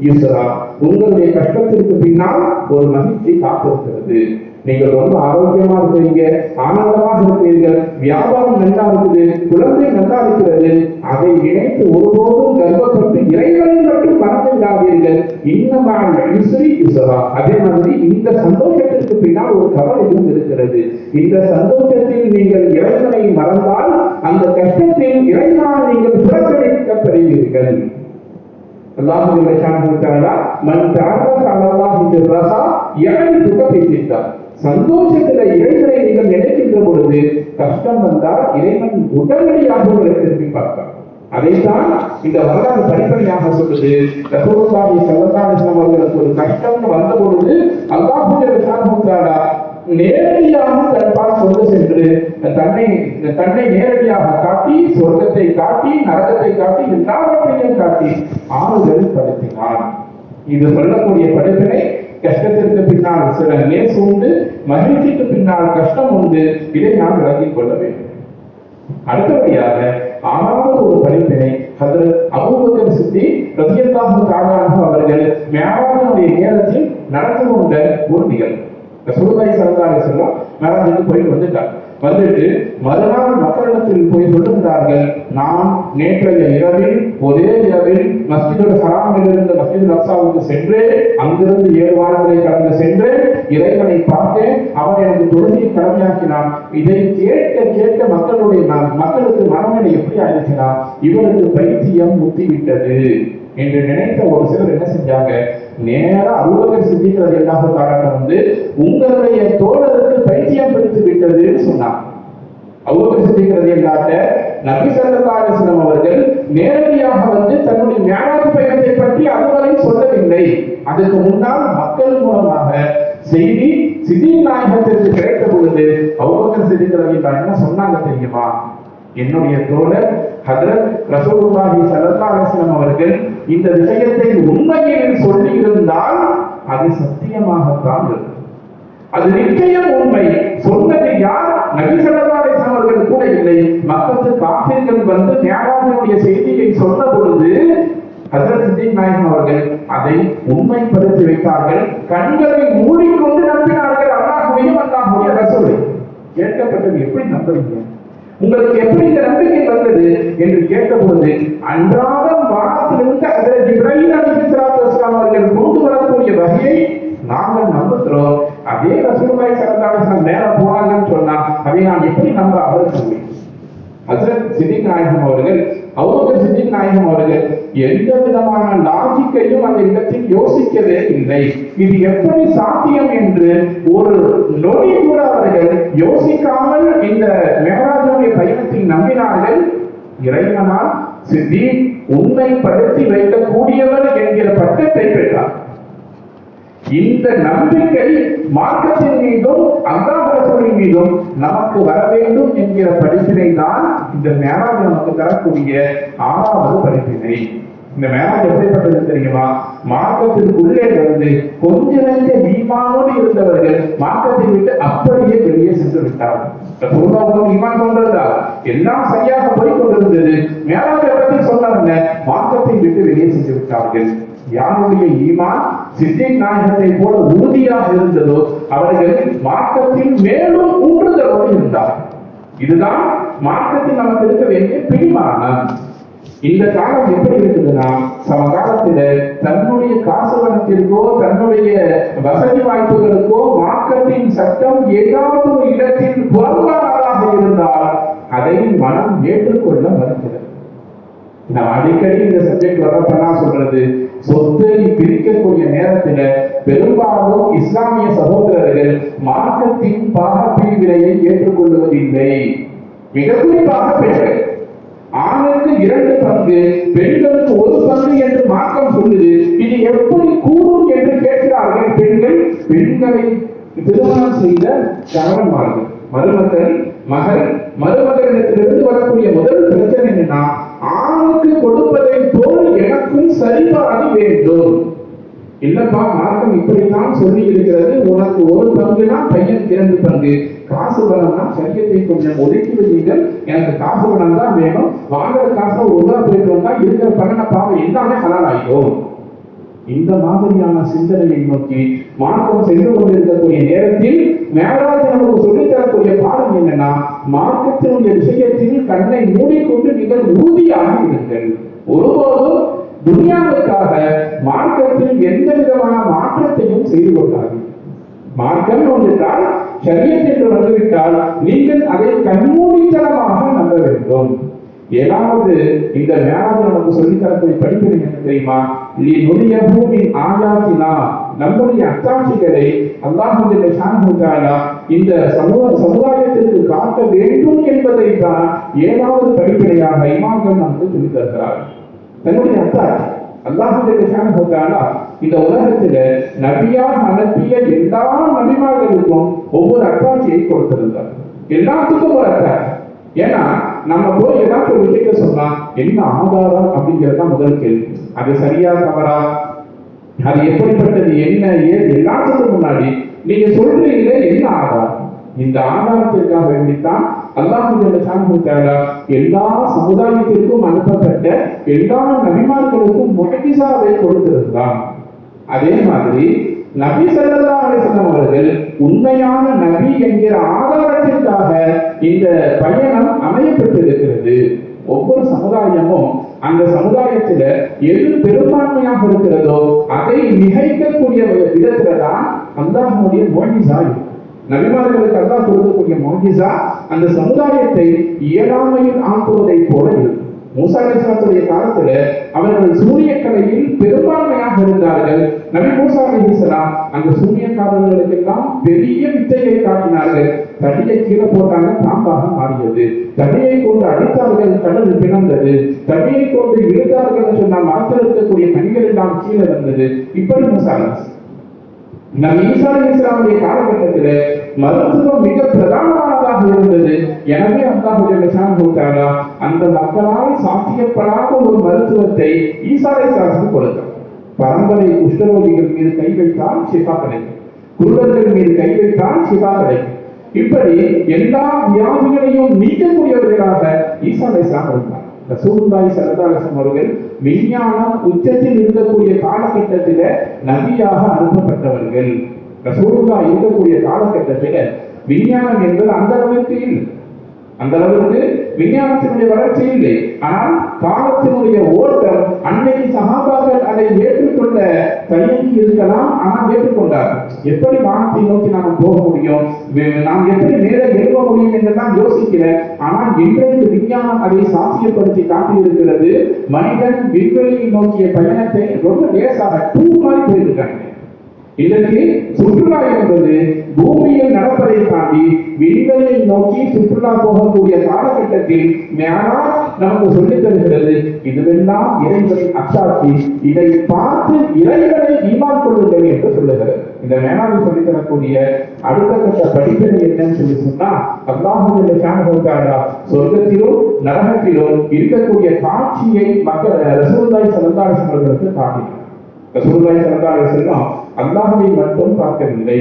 யுஸ்ரா, உங்களுடைய கஷ்டத்திற்கு பின்னால் ஒரு மகிழ்ச்சி காத்திருக்கிறது. நீங்கள் ரொம்ப ஆரோக்கியமா இருக்கிறீங்க, ஆனந்தமாக இருக்கிறீர்கள், வியாபாரம் நல்லா இருக்குது, குழந்தை நல்லா இருக்கிறது, அதை நினைத்து ஒருபோதும் கர்வப்பட்டு இறைவனை மட்டும் மறந்து விடாதீர்கள். இன்னமாக யுஸ்ரா. அதே மாதிரி இந்த சந்தோஷத்திற்கு பின்னால் ஒரு கவலையும் இருக்கிறது. இந்த சந்தோஷத்தில் நீங்கள் இறைவனை மறந்தால் அந்த கஷ்டத்தில் இறைவனால் நீங்கள் புறக்கணிக்கப்படுவீர்கள். சந்தோஷத்துல இறைவனை நீங்கள் நினைக்கின்ற பொழுது கஷ்டம் வந்தால் இறைவன் உடனடியாக உங்களை திரும்பி பார்ப்பார். அதைத்தான் இந்த வரலாறு படிப்படியாக சொல்லுது. ரசூலுல்லாஹி ஸல்லல்லாஹு அலைஹி வஸல்லம் அவர்களுக்கு ஒரு கஷ்டம் வந்த பொழுது அல்லாஹ் சுப்ஹானஹு வ தஆலா நேரடியாக தன்பால் கொண்டு சென்று தன்னை நேரடியாக காட்டி, சொர்க்கத்தை காட்டி, நரகத்தை காட்டி, எல்லாவற்றையும் காட்டி ஆறுதல் படுத்தினான். இது சொல்லக்கூடிய படிப்பினை கஷ்டத்திற்கு பின்னால் சில நேசு உண்டு, மகிழ்ச்சிக்கு பின்னால் கஷ்டம் உண்டு. இதை நாம் விளங்கிக் கொள்ள வேண்டும். அடுத்தபடியாக ஆறாவது ஒரு படிப்பினை ஹஜ்ரத் அபூபக்கர் சித்திக் ரலியல்லாஹு தஆலா அன்ஹு அவர்கள் மிஅராஜுடைய நேரத்தில் நடந்து கொண்ட ஒரு நிகழ்வு. ரசூலுல்லாஹி ஸல்லல்லாஹு அலைஹி வஸல்லம் மிஅராஜுக்கு போய் வந்துட்டு மறுநாள் மக்களிடத்தில் போய் சொல்லுகிறார்கள், நான் நேற்றைய இரவில் ஒரே இரவில் மஸ்ஜிதுல் ஹராமில் இருந்து மஸ்ஜிதுல் அக்ஸாவுக்கு சென்று அங்கிருந்து 7 வாரங்களை கடந்து சென்று இறைவனை பார்த்தேன், அவன் எனக்கு தொழுகையை கடமையாக்கினான். இதை கேட்க மக்களுக்கு மனநிலை எப்படி ஆயிடுச்சுனா, இவனுக்கு பைத்தியம் முத்திவிட்டது என்று நினைத்த ஒரு சிலர் என்ன செஞ்சாங்க, நேரா அபூபக்கர் சித்திக் ரலியல்லாஹு தஆலா வந்து உங்களுடைய தோழருக்கு பைத்தியம் பிடித்து விட்டதுன்னு சொன்னாங்க. அபூபக்கர் சித்திக் ரலியல்லாஹு நபி ஸல்லல்லாஹு அலைஹி வஸல்லம் அவர்கள் நேரடியாக வந்து தன்னுடைய மிஅராஜ் பயணத்தை பற்றி அதுவரை சொல்லவில்லை. அதுக்கு முன்னால் மக்கள் மூலமாக செய்தி சித்திக் நாயகத்திற்கு கிடைத்த பொழுது அபூபக்கர் சித்திக் ரலியல்லாஹு என்ன சொன்னாங்க தெரியுமா? என்னுடைய தோழர் ஹஜ்ரத் ரசூலுல்லாஹி ஸல்லல்லாஹு அலைஹி வஸல்லம் அவர்கள் இந்த விஷயத்தை உண்மையில் சொல்லி இருந்தால் அது சத்தியமாகத்தான் இருக்கும். அது நிச்சயம் உண்மை. சொன்னது யார்? நபி ஸல்லல்லாஹு அலைஹி வஸல்லம் அவர்கள் கூட இல்லை. மக்களுக்கு காஃபிர்கள் வந்து மிஅராஜுடைய செய்தியை சொன்ன பொழுது ஹஜ்ரத் சித்திக் நாயகம் அவர்கள் அதை உண்மைப்படுத்தி வைத்தார்கள். கண்களை மூடிக்கொண்டு நம்பினார்கள் அல்லாஹ்வையும் அல்லாஹ்வுடைய ரசூலையும். கேட்கப்பட்டது, எப்படி நம்புறீங்க? உங்களுக்கு எப்படி இந்த நம்பிக்கை வந்தது என்று கேட்டபோது அன்றாடம் வானத்திலிருந்து ஹஜ்ரத் இப்ராஹீம் அலைஹிஸ்ஸலாத்து வஸ்ஸலாம் அவர்கள் கொண்டு வரக்கூடிய வகையை நாங்கள் நம்புகிறோம். அதே ரசூலுல்லாஹி ஸல்லல்லாஹு அலைஹி வஸல்லம் மேல போனாங்கன்னு சொன்னா அதை நான் எப்படி நம்ப அவருக்கு முடியும்? ஹஜ்ரத் சித்திக் நாயகம் அவர்கள், அபூபக்கர் சித்திக் நாயகம் அவர்கள் எந்த விதமான லாஜிக்கையும் அந்த இடத்தில் யோசிக்கவே இல்லை. இது எப்படி சாத்தியம் என்று ஒரு நொடி கூட அவர்கள் யோசிக்காமல் இந்த மிஅராஜுடைய பயணத்தில் நம்பினார்கள். இறைவனால் சித்திக் உண்மைப்படுத்தி வைக்கக்கூடியவர் என்கிற பட்டத்தை பெற்றார். இந்த நம்பிக்கை மார்க்கத்தின் மீதும் அல்லாஹ் ரசூலின் மீதும் நமக்கு வர வேண்டும் என்கிற படிப்பினை தான் இந்த மிஅராஜ் நமக்கு தரக்கூடிய 6வது படிப்பினை. இந்த மிஅராஜ் எப்படிப்பட்டது தெரியுமா? மார்க்கத்திற்குள்ளே வந்து கொஞ்ச நெஞ்ச ஈமானோடு இருந்தவர்கள் மார்க்கத்தை விட்டு அப்படியே வெளியே சென்று விட்டார்கள். ஈமான் கொண்டிருந்தா எல்லாம் சரியாக போய் கொண்டிருந்தது. மிஅராஜை பற்றி சொன்னாங்க, மார்க்கத்தை விட்டு வெளியே சென்று விட்டார்கள். யாருடைய ஈமான் சித்திக் நாயகத்தை போல உறுதியாக இருந்ததோ அவர்கள் மார்க்கத்தில் மேலும் ஊன்றுதலோடு இருந்தார். இதுதான் மார்க்கத்தில் நமக்கு இருக்க வேண்டிய பிடிமானம். இந்த காலம் எப்படி இருக்குதுன்னா, சமகாலத்துல தன்னுடைய காசு பணத்திற்கோ தன்னுடைய வசதி வாய்ப்புகளுக்கோ மார்க்கத்தின் சட்டம் ஏதாவது ஒரு இடத்தில் புறம்பானதாக இருந்தால் அதை மனம் ஏற்றுக்கொள்ள மறுக்கிறது. நான் அடிக்கடி இந்த சப்ஜெக்ட் வரப்பனா சொல்றது, சொத்தை பிரிக்கக்கூடிய நேரத்துல பெரும்பாலும் இஸ்லாமிய சகோதரர்கள் மார்க்கத்தின் பாகப்பிரிவினையை ஏற்றுக்கொள்வதில்லை. மிக குறிப்பாக பெண்கள். ஆணுக்கு 2 பங்கு, பெண்களுக்கு 1 பங்கு என்று மார்க்கம் சொல்லுது. இது எப்படி கூடும் என்று கேட்கிறார்கள் பெண்கள். பெண்களை திருமணம் செய்த கணவன்மார்கள், மருமகன், மகள், மருமகளிடத்திலிருந்து வரக்கூடிய முதல் பிரச்சனை என்னன்னா, ஆணுக்கு கொடுப்பதை போல் எனக்கும் சரிபாதி வேண்டும். இல்லப்பா, மார்க்கம் இப்படித்தான் சொல்லி இருக்கிறது, உனக்கு 1 பங்குனா பையன் 2 பங்கு, காசு பணம்னா சரியத்தை கொஞ்சம் ஒதுக்கி விடுங்கள், எனக்கு காசு பணம் தான் வேணும், வாங்குற காசு ஒழுங்கா போயிட்டு வந்தா இருக்கிற பணனை பாவம் எல்லாமே ஹலால் ஆகிடும். இந்த மாதிரியான சிந்தனையை நோக்கி மார்க்கம் சென்று கொண்டிருக்கக்கூடிய நேரத்தில் மேலாஜ் நமக்கு சொல்லித் தரக்கூடிய பாடம் என்னன்னா, மார்க்கத்தினுடைய விஷயத்தில் கண்ணை மூடிக்கொண்டு நீங்கள் உறுதியாக இருங்கள். ஒருபோதும் துனியாவுக்காக மார்க்கத்தில் எந்த விதமான மாற்றத்தையும் செய்து கொள்ளாது. மார்க்கம் ஒன்றால் ஷரியத் என்று வந்துவிட்டால் நீங்கள் அதை கண்மூடித்தனமாக நம்ப வேண்டும். ஏதாவது இந்த மேலாஜ் நமக்கு சொல்லித் தரக்கூடிய படிப்பினை என்ன தெரியுமா? நுனியபூமின் ஆயாத்தினா, நம்முடைய அத்தாட்சிகளை அல்லாஹ்வுடைய ஷானஹு தஆலா இந்த சமுதாயத்திற்கு காட்ட வேண்டும் என்பதை தான் 7வது படிப்பினையாக இமாம்கள் நமக்கு சொல்லித் தருகிறார். தன்னுடைய அத்தாட்சி அல்லாஹ்வுடைய ஷானஹு தஆலா இந்த உலகத்தில் நபியாக அனுப்பிய எல்லா நபிமார்களுக்கும் ஒவ்வொரு அத்தாட்சியை கொடுத்திருந்தார். எல்லாத்துக்கும் ஒரு அத்தாட்சி. ஏன்னா நம்ம போய் ஏதாச்சும் ஒரு விஷயத்த சொன்னா என்ன ஆதாரம் அப்படிங்கிறது தான் முதல் கேள்வி. அது சரியா தவறா, அது எப்படிப்பட்டது, என்ன ஏது, எல்லாத்துக்கும் முன்னாடி நீங்க சொல்றீங்க என்ன ஆதாரம். இந்த ஆதாரத்திற்காக வேண்டித்தான் அல்லாஹ்வுடைய ஷானஹு தஆலா எல்லா சமுதாயத்திற்கும் அனுப்பப்பட்ட எல்லா நபிமார்களுக்கும் முஅஜிஸாவை கொடுத்திருந்தார். அதே மாதிரி நபி ஸல்லல்லாஹு அலைஹி வஸல்லம் அவர்கள் உண்மையான நபி என்கிற ஆதாரத்திற்காக இந்த பயணம் அமையப்பட்டிருக்கிறது. ஒவ்வொரு சமுதாயமும் அந்த சமுதாயத்துல எது பெரும்பான்மையாக இருக்கிறதோ அதை மிகைக்கக்கூடிய விதத்துல தான் அல்லாஹ்வுடைய முஅஜிஸா. நபிமார்களுக்கு அல்லாஹ் கொடுக்கக்கூடிய முஅஜிஸா அந்த சமுதாயத்தை இயலாமையில் ஆக்குவதை போல இருக்கும். மூசா அலைஹிஸ்ஸலாத்துடைய காலத்துல அவர்கள் சூரியக்கலையில் பெரும்பான்மையாக இருந்தார்கள். நபி மூசா அலைஹிஸ்ஸலாம் அந்த சூரியக்காரர்களுக்கெல்லாம் பெரிய வித்தையை காட்டினார்கள். தடியை கீழே போட்டாங்க, பாம்பாக மாறியது. தடியை கொண்டு அடித்தார்கள், கடல் பிளந்தது. தடியை கொண்டு இழுத்தார்கள் சொன்னால் மரத்தில் இருக்கக்கூடிய கனிகள் எல்லாம் கீழே வந்தது. இப்படி மூசா அலைஹிஸ்ஸலாம் நபி ஈசா அலைஹிஸ்ஸலாமுடைய காலகட்டத்தில் மருத்துவம் மிக பிரதானமானதாக இருந்தது. எனவே அல்லாஹ்வுடைய ஷானஹு தஆலா அந்த மக்களால் சாத்தியப்படாத ஒரு மருத்துவத்தை ஈசா அலைஹிஸ்ஸலாமுக்கு கொடுத்தார். பரம்பரை குஷ்டரோகிகள் மீது கை வைத்தால் ஷிஃபா கிடைக்கும், குருடர்கள் மீது கை வைத்தால் ஷிஃபா கிடைக்கும். இப்படி எல்லா வியாதிகளையும் நீக்கக்கூடியவர்களாக ஈசா அலைஹிஸ்ஸலாம் இருந்தார். ரசூலுல்லாஹி ஸல்லல்லாஹு அலைஹி வஸல்லம் அவர்கள் விஞ்ஞானம் உச்சத்தில் இருக்கக்கூடிய காலகட்டத்தில் நபியாக அனுப்பப்பட்டவர்கள். ரசூலுல்லாஹ் இருக்கக்கூடிய காலகட்டத்தில் விஞ்ஞானம் என்பது அந்த அளவுக்கு இல்லை, அந்த அளவுக்கு விஞ்ஞானத்தினுடைய வளர்ச்சி இல்லை. ஆனால் காலத்தினுடைய ஓட்டம் அன்னைக்கு சஹாபாக்கள் அதை ஏற்றுக்கொள்ள தயங்கி இருக்கலாம், ஆனால் ஏற்றுக்கொண்டார்கள். எப்படி வானத்தை நோக்கி நாம் போக முடியும், நாம் எப்படி மேலே எழுத முடியும் என்றெல்லாம் யோசிக்கிறேன். ஆனால் இன்றைக்கு விஞ்ஞானம் அதை சாத்தியப்படுத்தி காட்டியிருக்கிறது. மனிதன் விண்வெளியை நோக்கிய பயணத்தை ரொம்ப லேசாக டூர் மாதிரி போயிருக்காங்க. இதற்கு சுற்றுலா என்பது பூமியில் நடப்பதை தாண்டி விண்வெளியை நோக்கி சுற்றுலா போகக்கூடிய காலகட்டத்தில் மேலாஜ் நமக்கு சொல்லித் தருகிறது. இதுவெல்லாம் இறைவனின் அத்தாட்சி, இதை பார்த்து இறைவனை ஈமான் கொள்ளுங்கள் என்று சொல்லுகிறது. இந்த மேலாஜ் சொல்லித் தரக்கூடிய அடுத்த கட்ட படிப்பினை என்னன்னு சொல்லி சொன்னா, அல்லாஹ்வுடைய ஷானஹு தஆலா சொர்க்கத்திலும் நரகத்திலும் இருக்கக்கூடிய காட்சியை மக்கள் ரசூலுல்லாஹி ஸல்லல்லாஹு அலைஹி வஸல்லம் காட்டினார். ரசூலுல்லாஹி ஸல்லல்லாஹு அலைஹி வஸல்லம் அல்லாஹ்வை மட்டும் பார்க்கவில்லை,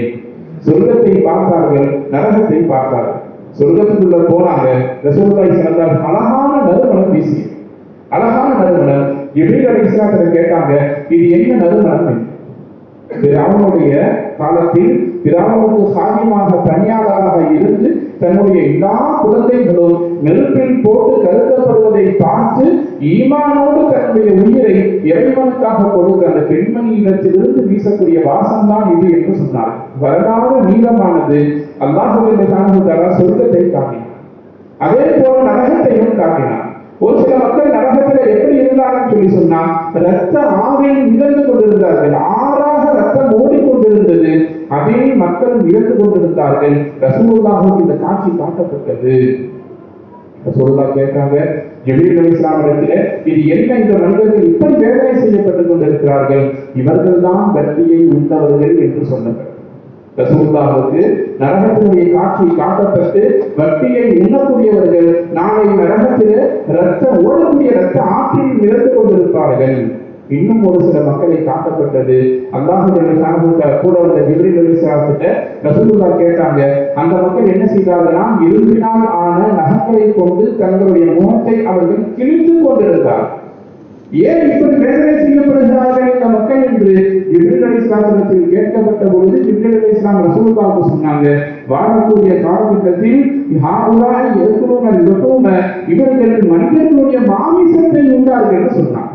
சொர்க்கத்தை பார்த்தார்கள், நரகத்தை பார்த்தார்கள். சொர்க்கத்துக்குள்ள போனாங்க. ரசூலுல்லாஹி ஸல்லல்லாஹு அலைஹி வஸல்லம் அழகான நறுமணம் வீசி, அழகான நறுமணம். ஜிப்ரீல் அலைஹிஸ்ஸலாம் கேட்டாங்க, இது என்ன நறுமணம்? பிராவுனுடைய காலத்தில் பிராவுனுக்கு சாதியமாக பணியாளராக இருந்து தன்னுடைய எல்லா குழந்தைகளும் நெருப்பில் போட்டு கருதப்படுவதை பார்த்து ஈமானோடு தன்னுடைய உயிரை இறைவனுக்காக கொடுத்த அந்த பெண்மணியிடத்திலிருந்து வீசக்கூடிய வாசம் தான் இது என்று சொன்னார். வரலாறு நீளமானது. அல்லாஹ்வுடைய ஷானஹு தஆலா சொர்க்கத்தை காட்டினார், அதே போல நரகத்தையும் காட்டினார். ஒரு சில மக்கள் நரகத்தில் எப்படி இருந்தார்கள் சொல்லி சொன்னா, ரத்த ஆறில் மிதந்து கொண்டிருந்தார்கள், ஆறாக ரத்தம் ஓடிக்கொண்டிருந்தது, அதில் மக்கள் இறந்து கொண்டிருந்தார்கள். ரசூலுல்லாஹுக்கு இந்த காட்சி காட்டப்பட்டது. ரசூலுல்லாஹ் கேட்டாங்க ஜிப்ரீல் அலைஹிஸ்ஸலாம் இடத்துல, இது என்ன, இந்த மனிதர்கள் இப்படி வேதனை செய்யப்பட்டுக் கொண்டிருக்கிறார்கள், இவர்கள் தான் கத்தியை உண்டவர்கள் என்று சொன்னார்கள். ரசூலுல்லாஹ்வுக்கு நரகத்தினுடைய காட்சி காட்டப்பட்டு வட்டியை உண்ணக்கூடியவர்கள் நாளை நரகத்தில் ஓடக்கூடிய ரத்த ஆற்றில் மிதந்து கொண்டிருப்பார்கள். இன்னும் ஒரு சில மக்களை காட்டப்பட்டது. அல்லாஹ் கூட வந்த ஜிப்ரீல் அலைஹிஸ்ஸலாம் கிட்ட ரசூலுல்லாஹ் கேட்டாங்க, அந்த மக்கள் என்ன செய்தார்களா, இரும்பினால் ஆன நகங்களை கொண்டு தங்களுடைய முகத்தை அவர்கள் கிழித்துக் கொண்டிருந்தார். ஏன் இப்படி வேதனை செய்யப்படுகிறார்கள் இந்த மக்கள் என்று ஜிப்ரீல் அலைஹிஸ்ஸலாத்தில் கேட்கப்பட்ட பொழுது ஜிப்ரீல் அலைஹிஸ்ஸலாம் ரசூலுல்லாஹ்வுக்கு சொன்னாங்க, வாழக்கூடிய காலகட்டத்தில் இவர்கள் மனிதர்களுடைய மாமிசத்தை உண்டார்கள் என்று சொன்னார்.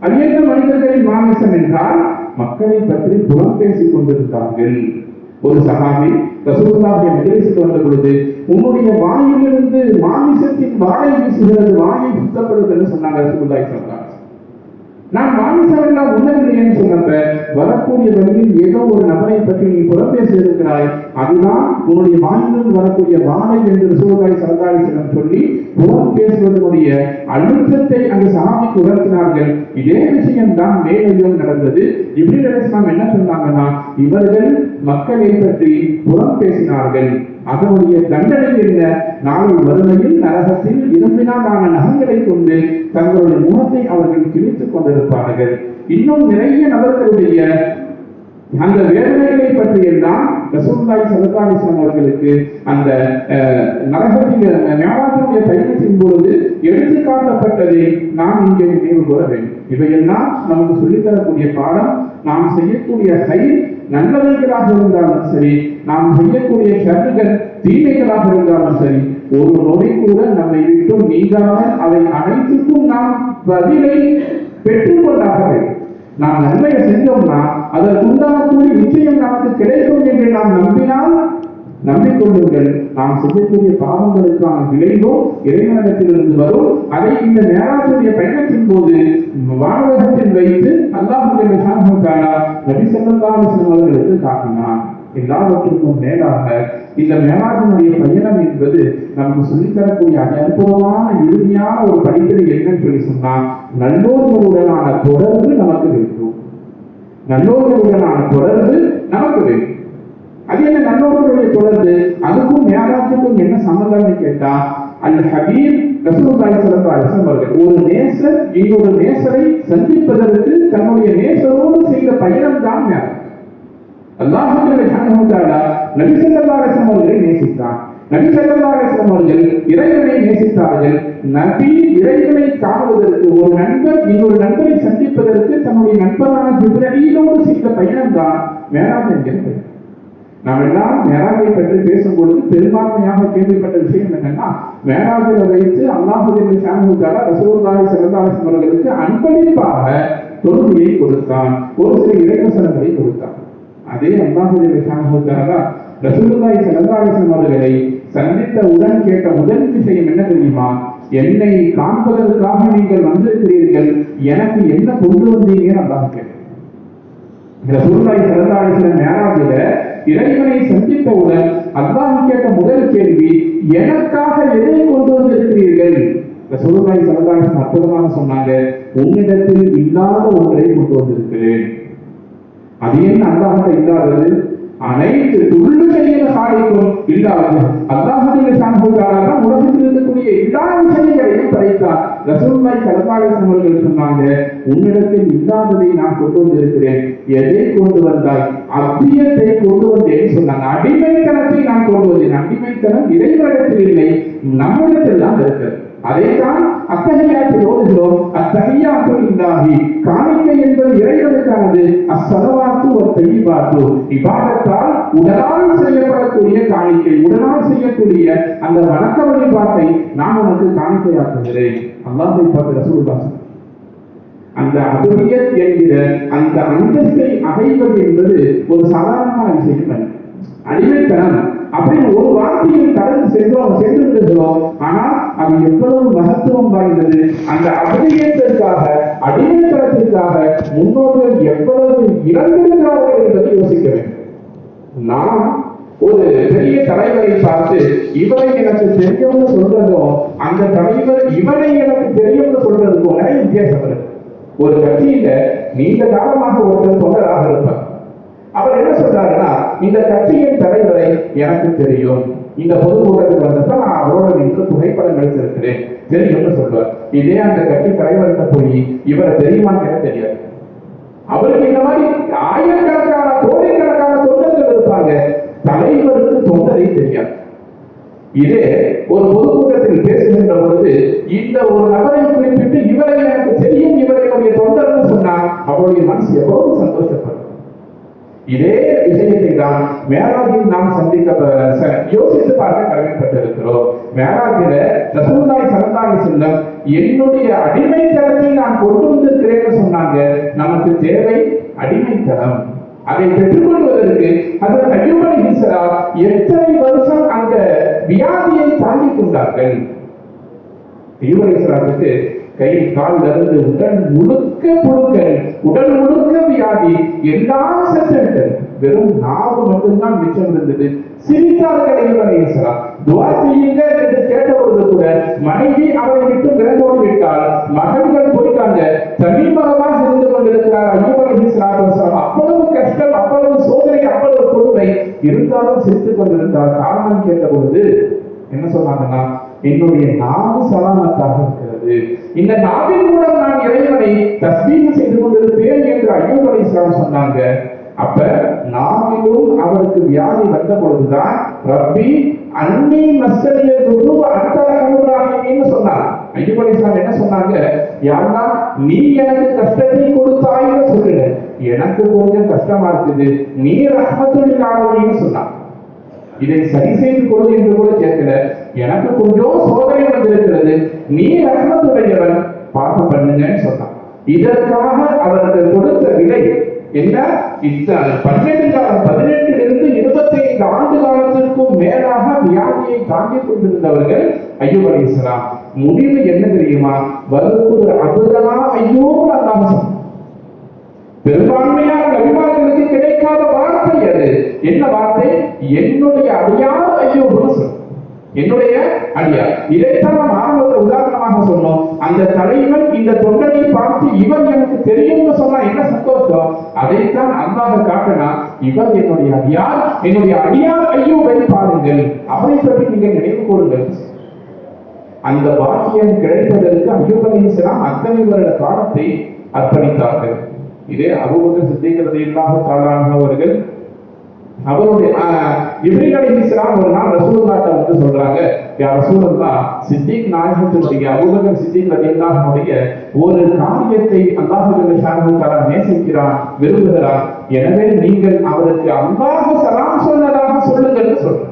அது என்ன மனிதர்களின் மாமிசம் என்றால், மக்களை பற்றி புறம் பேசிக் கொண்டிருந்தார்கள். ஒரு சஹாபி ரசூலுல்லாஹ்வுடைய மஜ்லிஸுக்கு வந்த பொழுது, உன்னுடைய வாயிலிருந்து மாமிசத்தின் வாடை வீசுகிறது, வாயை சுத்தப்படுதுன்னு சொன்னாங்க ரசூலுல்லாஹி ஸல்லல்லாஹு அலைஹி வஸல்லம். நான் மாமிசம் எல்லாம் உண்ணவில்லைன்னு சொன்னப்ப, வரக்கூடிய வழியில் ஏதோ ஒரு நபரை பற்றி நீ புறம் பேச இருக்கிறாய், அதுதான் உன்னுடைய வாயிலிருந்து வரக்கூடிய வாடை என்று ரசூலுல்லாஹி ஸல்லல்லாஹு அலைஹி வஸல்லம் சொல்லி புறம் பேசுவதனுடைய அழுத்தத்தை அந்த சஹாபிக்கு உணர்த்தினார்கள். இதே விஷயம் தான் மேலும் நடந்தது. ஜிப்ரீல் அலைஹிஸ்ஸலாம் என்ன சொன்னாங்கன்னா, இவர்கள் மக்களை பற்றி புறம் பேசினார்கள், அதனுடைய தண்டனை என்ன, நாளை மறுமையில் நரகத்தில் இரும்பினால் ஆன நகங்களை கொண்டு தங்களுடைய முகத்தை அவர்கள் கிழித்துக் கொண்டிருப்பார்கள். இன்னும் நிறைய நபர்களுடைய அந்த வேதனைகளை பற்றி எல்லாம் ரசூலுல்லாஹி ஸல்லல்லாஹு அலைஹி வஸல்லம் அவர்களுக்கு அந்த நரகத்தின் மிஅராஜுடைய பயணத்தின் பொழுது எடுத்துக்காட்டப்பட்டதை நாம் இங்கே நினைவு கூற வேண்டும். இவையெல்லாம் நமக்கு சொல்லித்தரக்கூடிய பாடம். நாம் செய்யக்கூடிய ஹைர் நல்லவைகளாக இருந்தாலும் சரி, நாம் செய்யக்கூடிய ஷர்றுகள் தீமைகளாக இருந்தாலும் சரி, ஒரு நொடி கூட நம்மை விட்டு நீங்காமல் அவை அனைத்துக்கும் நாம் பதிலை பெற்றுக்கொண்டாக வேண்டும். நாம் நன்மையை செஞ்சோம்னா அதற்குண்டான கூலி நிச்சயம் நமக்கு கிடைக்கும் என்று நாம் நம்பினால் நம்பிக்கொள்ளுங்கள். நாம் செய்யக்கூடிய பாவங்களுக்கான விளைவும் இறைவனிடத்திலிருந்து வரும். அதை இந்த மேராஜுடைய பயணத்தின் போது வானகத்தில் வைத்து அல்லாஹ் நபி ஸல்லல்லாஹு அலைஹி வஸல்லம் அவர்களுக்கு காட்டினார். எல்லாவற்றுக்கும் மேலாக இந்த மேராஜனுடைய பயணம் என்பது நமக்கு சொல்லித்தரக்கூடிய அற்புதமான இறுதியான ஒரு படிப்பினை என்னன்னு சொல்லி சொன்னால், நல்லோர்களுடனான தொடர்பு நமக்கு வேண்டும். நல்லோர்களுடனான தொடர்பு நமக்கு வேண்டும். அது என்ன நல்லோர்களுடைய தொடர்பு? அதுக்கும் மேராஜுக்கும் என்ன சம்பந்தம்னு கேட்டா, அல் ஹபீப் ரசூலுல்லாஹி ஸல்லல்லாஹு அலைஹி வஸல்லம் அவர்கள் ஒரு நேசர் இன்னொரு நேசரை சந்திப்பதற்கு தன்னுடைய நேசரோடு செய்த பயணம் தான் மேராஜ். அல்லாஹ் சுப்ஹானஹு வ தஆலா நபி ஸல்லல்லாஹு அலைஹி வஸல்லம் அவர்களை நேசித்தார். நபி ஸல்லல்லாஹு அலைஹி வஸல்லம் அவர்கள் இறைவனை நேசித்தார்கள். நபி இறைவனை காணுவதற்கு ஒரு நண்பர் இன்னொரு நண்பரை சந்திப்பதற்கு தன்னுடைய நண்பரான ஜிப்ரீலோடு செய்த பயணம் தான் மேராஜ் என்கிறது. நாம் எல்லாம் மேராஜை பற்றி பேசும்பொழுது பெரும்பான்மையாக கேள்விப்பட்ட விஷயம் என்னன்னா, மேராஜில் வைத்து அல்லாஹ் சுப்ஹானஹு வ தஆலா ரசூலுல்லாஹி ஸல்லல்லாஹு அலைஹி வஸல்லம் அவர்களுக்கு அன்பளிப்பாக தொழுகையை கொடுத்தான், ஒரு சில இறைவசனங்களை கொடுத்தான். அதே அல்லாஹ் சுப்ஹானஹு வ தஆலா ரசூலுல்லாஹி ஸல்லல்லாஹு அலைஹி வஸல்லம் அவர்களை சந்தித்த உடன் கேட்ட முதல் விஷயம் என்ன தெரியுமா? என்னை காண்பதற்காக நீங்கள் வந்திருக்கிறீர்கள், எனக்கு என்ன கொண்டு வந்தீங்கன்னு அல்லாஹ் கேட்டார். ரசூலுல்லாஹி ஸல்லல்லாஹு அலைஹி வஸல்லம் மேராஜில இறைவனை சந்தித்தவுடன் அல்லாஹ் கேட்ட முதல் கேள்வி, எனக்காக எதை கொண்டு வந்திருக்கிறீர்கள்? ரசூலுல்லாஹி ஸல்லல்லாஹு அலைஹி வஸல்லம் அற்புதமாக சொன்னாங்க, உன்னிடத்தில் இல்லாத ஒன்றை கொண்டு வந்திருக்கிறேன். அது என்ன அல்லாஹ்கிட்ட இல்லாதது? அனைத்து துள்ளுகையில் சாதிக்கும் இல்லாதது. அல்லாஹ் சுப்ஹானஹு வ தஆலா தான் உலகத்தில் இருக்கக்கூடிய எல்லா விஷயங்களையும் படைத்தார். ரசூலுல்லாஹி ஸல்லல்லாஹு அலைஹி வஸல்லம் அவர்கள் சொன்னாங்க, உன்னிடத்தில் இல்லாததை நான் கொண்டு வந்திருக்கிறேன். எதை கொண்டு வந்தாய்? அத்தியத்தை கொண்டு வந்தேன் சொன்னாங்க. அடிமைத்தனத்தை நான் கொண்டு வந்தேன். அடிமைத்தனம் இறைவனிடத்தில் இல்லை, நம்மிடத்தில் தான் இருக்கிறது. அதைத்தான் அத்தஹியாத்தில் ஓதுகிறோம். அத்தஹியாத்து லில்லாஹி, காணிக்கை என்பது இறைவனுக்கானது. அஸ்ஸலவாத்து வ தய்யிபாத்து, இபாதத்தால் உடலால் செய்யப்படக்கூடிய காணிக்கை, உடலால் செய்யக்கூடிய அந்த வணக்க வழிபாட்டை நான் உனக்கு காணிக்கையாக்குகிறேன். அல்லாஹ்வை பார்த்து ரசூலுல்லாஹ் அந்த அபுதியத் என்கிற அந்த அந்தஸ்தை அடைவது என்பது ஒரு சாதாரணமான விஷயம் அல்ல. அடிமைத்தனம் அப்படின்னு ஒரு வார்த்தையில் கடந்து சென்றிருக்கிறோம். ஆனால் அது எவ்வளவு மகத்துவம் வாய்ந்தது. அந்த அபுதியத்திற்காக, அடிமைத்தனத்திற்காக முன்னோர்கள் எவ்வளவு இறந்திருக்கிறார்கள் என்பதை யோசிக்க வேண்டும். நாம் ஒரு பெரிய தலைவரை பார்த்து இவரை எனக்கு தெரியும்னு சொல்றதும் அந்த தலைவர் இவரை எனக்கு தெரியும்னு சொல்றதுக்கும் நிறைய வித்தியாசம் இருக்கு. ஒரு கட்சியில நீண்ட காலமாக ஒருத்தர் தொண்டராக இருப்பார். அவர் என்ன சொல்றாருன்னா, இந்த கட்சியின் தலைவரை எனக்கு தெரியும், இந்த பொதுக்கூட்டத்துக்கு வந்தப்ப நான் அவரோட நின்று புகைப்படம் எடுத்திருக்கிறேன் தெரியும்னு சொல்றார். இதே அந்த கட்சி தலைவர்கிட்ட போய் இவரை தெரியுமான்னு கேட்ட தெரியாது. அவருக்கு இந்த மாதிரி ஆயிரக்கணக்கான கோடிக்கணக்கான தொண்டர்கள் இருப்பாங்க, தலைவருக்கு தொண்டரை தெரியாது. இதே ஒரு பொதுக்கூட்டத்தில் பேசுகின்ற பொழுது இந்த ஒரு நபரை குறிப்பிட்டு இவரை எனக்கு தெரியும், இவரையுடைய தொண்டர்னு சொன்னார், அவருடைய மனசு எவ்வளவு சந்தோஷப்படும். இதே விஷயத்தை தான் மேராஜில் நாம் யோசித்து பார்க்க கடமைப்பட்டிருக்கிறோம். மேராஜில ரசூலுல்லாஹி ஸல்லல்லாஹு அலைஹி வஸல்லம் என்னுடைய அடிமைத்தனத்தை நான் கொண்டு வந்திருக்கிறேன்னு சொன்னாங்க. நமக்கு தேவை அடிமைத்தனம். அதை பெற்றுக்கொள்வதற்கு ஹஜ்ரத் அய்யூப் அலைஹிஸ்ஸலாம் எத்தனை வருஷம் அந்த வியாதியை தாங்கிக் கொண்டார்கள். அய்யூப் அலைஹிஸ்ஸலாமுக்கு கை கால் இருந்து உடல் முழுக்க புழுக்கள், உடல் முழுக்க வியாதி, எல்லாம் செத்துவிட்டது. வெறும் நாவு மட்டும்தான் மிச்சம் இருந்தது. சிரித்தார்கள் அய்யூப் அலைஹிஸ்ஸலாம். துஆ செய்யுங்க என்று கேட்டபொழுது கூட மனைவி அவரை விட்டு விரண்டோடி விட்டால், மகன்கள் போயிட்டாங்க, தனிமரமாக இருந்து கொண்டிருக்கிறார் அய்யூப் அலைஹிஸ்ஸலாம். அவ்வளவு கஷ்டம், அவ்வளவு சோதனை, அவ்வளவு கொடுமை இருந்தாலும் சிரித்துக் கொண்டிருந்தார். காரணம் கேட்ட பொழுது என்ன சொன்னாங்கன்னா, என்னுடைய நாவு சலாமத்தாக இருக்கிறது, இந்த நாவின் மூலம் நான் இறைவனை தஸ்பீஹ் செய்து கொண்டிருப்பேன் என்று அய்யூப் அலைஹிஸ்ஸலாம் சொன்னாங்க. அப்ப நாவிலும் அவருக்கு வியாதி வந்த பொழுதுதான் ரப்பி அன்னி மஸ்ஸனிய துர்ரு அன்த அர்ஹமுர் ராஹிமீன் சொன்னார். அய்யூப் அலைஹிஸ்ஸலாம் என்ன சொன்னாங்க, யா அல்லாஹ் நீ எனக்கு கஷ்டத்தை கொடுத்தாய்ன்னு சொல்லுங்க, எனக்கு கொஞ்சம் கஷ்டமா இருக்குது, நீ ரஹ்மத்துல் லில் ஆலமீன் சொன்னார். இதை சரி செய்து கொடு என்று கூட கேட்கல, எனக்கு கொஞ்சம் சோதனை வந்திருக்கிறது, நீ ரஹ்மத்துடையவன், பாவம் பண்ணுங்கன்னு சொன்னான். இதற்காக அவர்கள் கொடுத்த விலை என்ன? 18 இருந்து 25 ஆண்டு காலத்திற்கும் மேலாக வியாதியை தாங்கிக் கொண்டிருந்தவர்கள் அய்யூப் அலைஹிஸ்ஸலாம். முடிவு என்ன தெரியுமா? வல்குர் அபுதனா அய்யூப் அல்லாஹ். பெரும்பான்மையான நபிமார்களுக்கு கிடைக்காத வார்த்தை அது. என்ன வார்த்தை? என்னுடைய அடியார் அய்யூப்னு சொல். என்னுடைய அடியார். இதைத்தான் நாம் ஆரம்பத்தில் உதாரணமாக சொன்னோம். அந்த தலைவன் இந்த தொண்டனை பார்த்து இவர் எனக்கு தெரியும்னு சொன்னா என்ன சந்தோஷம், அதைத்தான் அல்லாஹ் காட்டினா, இவர் என்னுடைய அடியார், என்னுடைய அடியார் அய்யூபை பாருங்கள், அவரை பற்றி நீங்கள் நினைவு கூறுங்கள். அந்த பாக்கியம் கிடைப்பதற்கு அய்யூப் அலைஹிஸ்ஸலாம் அத்தனை வருட காலத்தை அர்ப்பணித்தார்கள். இதே அபூபக்கர் சித்திக் ரலியல்லாஹு தஆலா அன்ஹு அவர்கள் அவருடைய ஜிப்ரீல் அலைஹிஸ்ஸலாம் ஒரு நாள் ரசூலுல்லாஹ்ட்ட வந்து சொல்றாங்க, யா ரசூலுல்லாஹ், சித்திக் நாயகத்துடைய அபூபக்கர் சித்திக் ரலியல்லாஹு அன்ஹுடைய ஒரு காரியத்தை அல்லாஹ் ஜல்லல்லாஹு தஆலா நேசிக்கிறான், விரும்புகிறான், எனவே நீங்கள் அவருக்கு அல்லாஹ் சலாம் சொன்னதாக சொல்லுங்கள்னு சொல்றாங்க.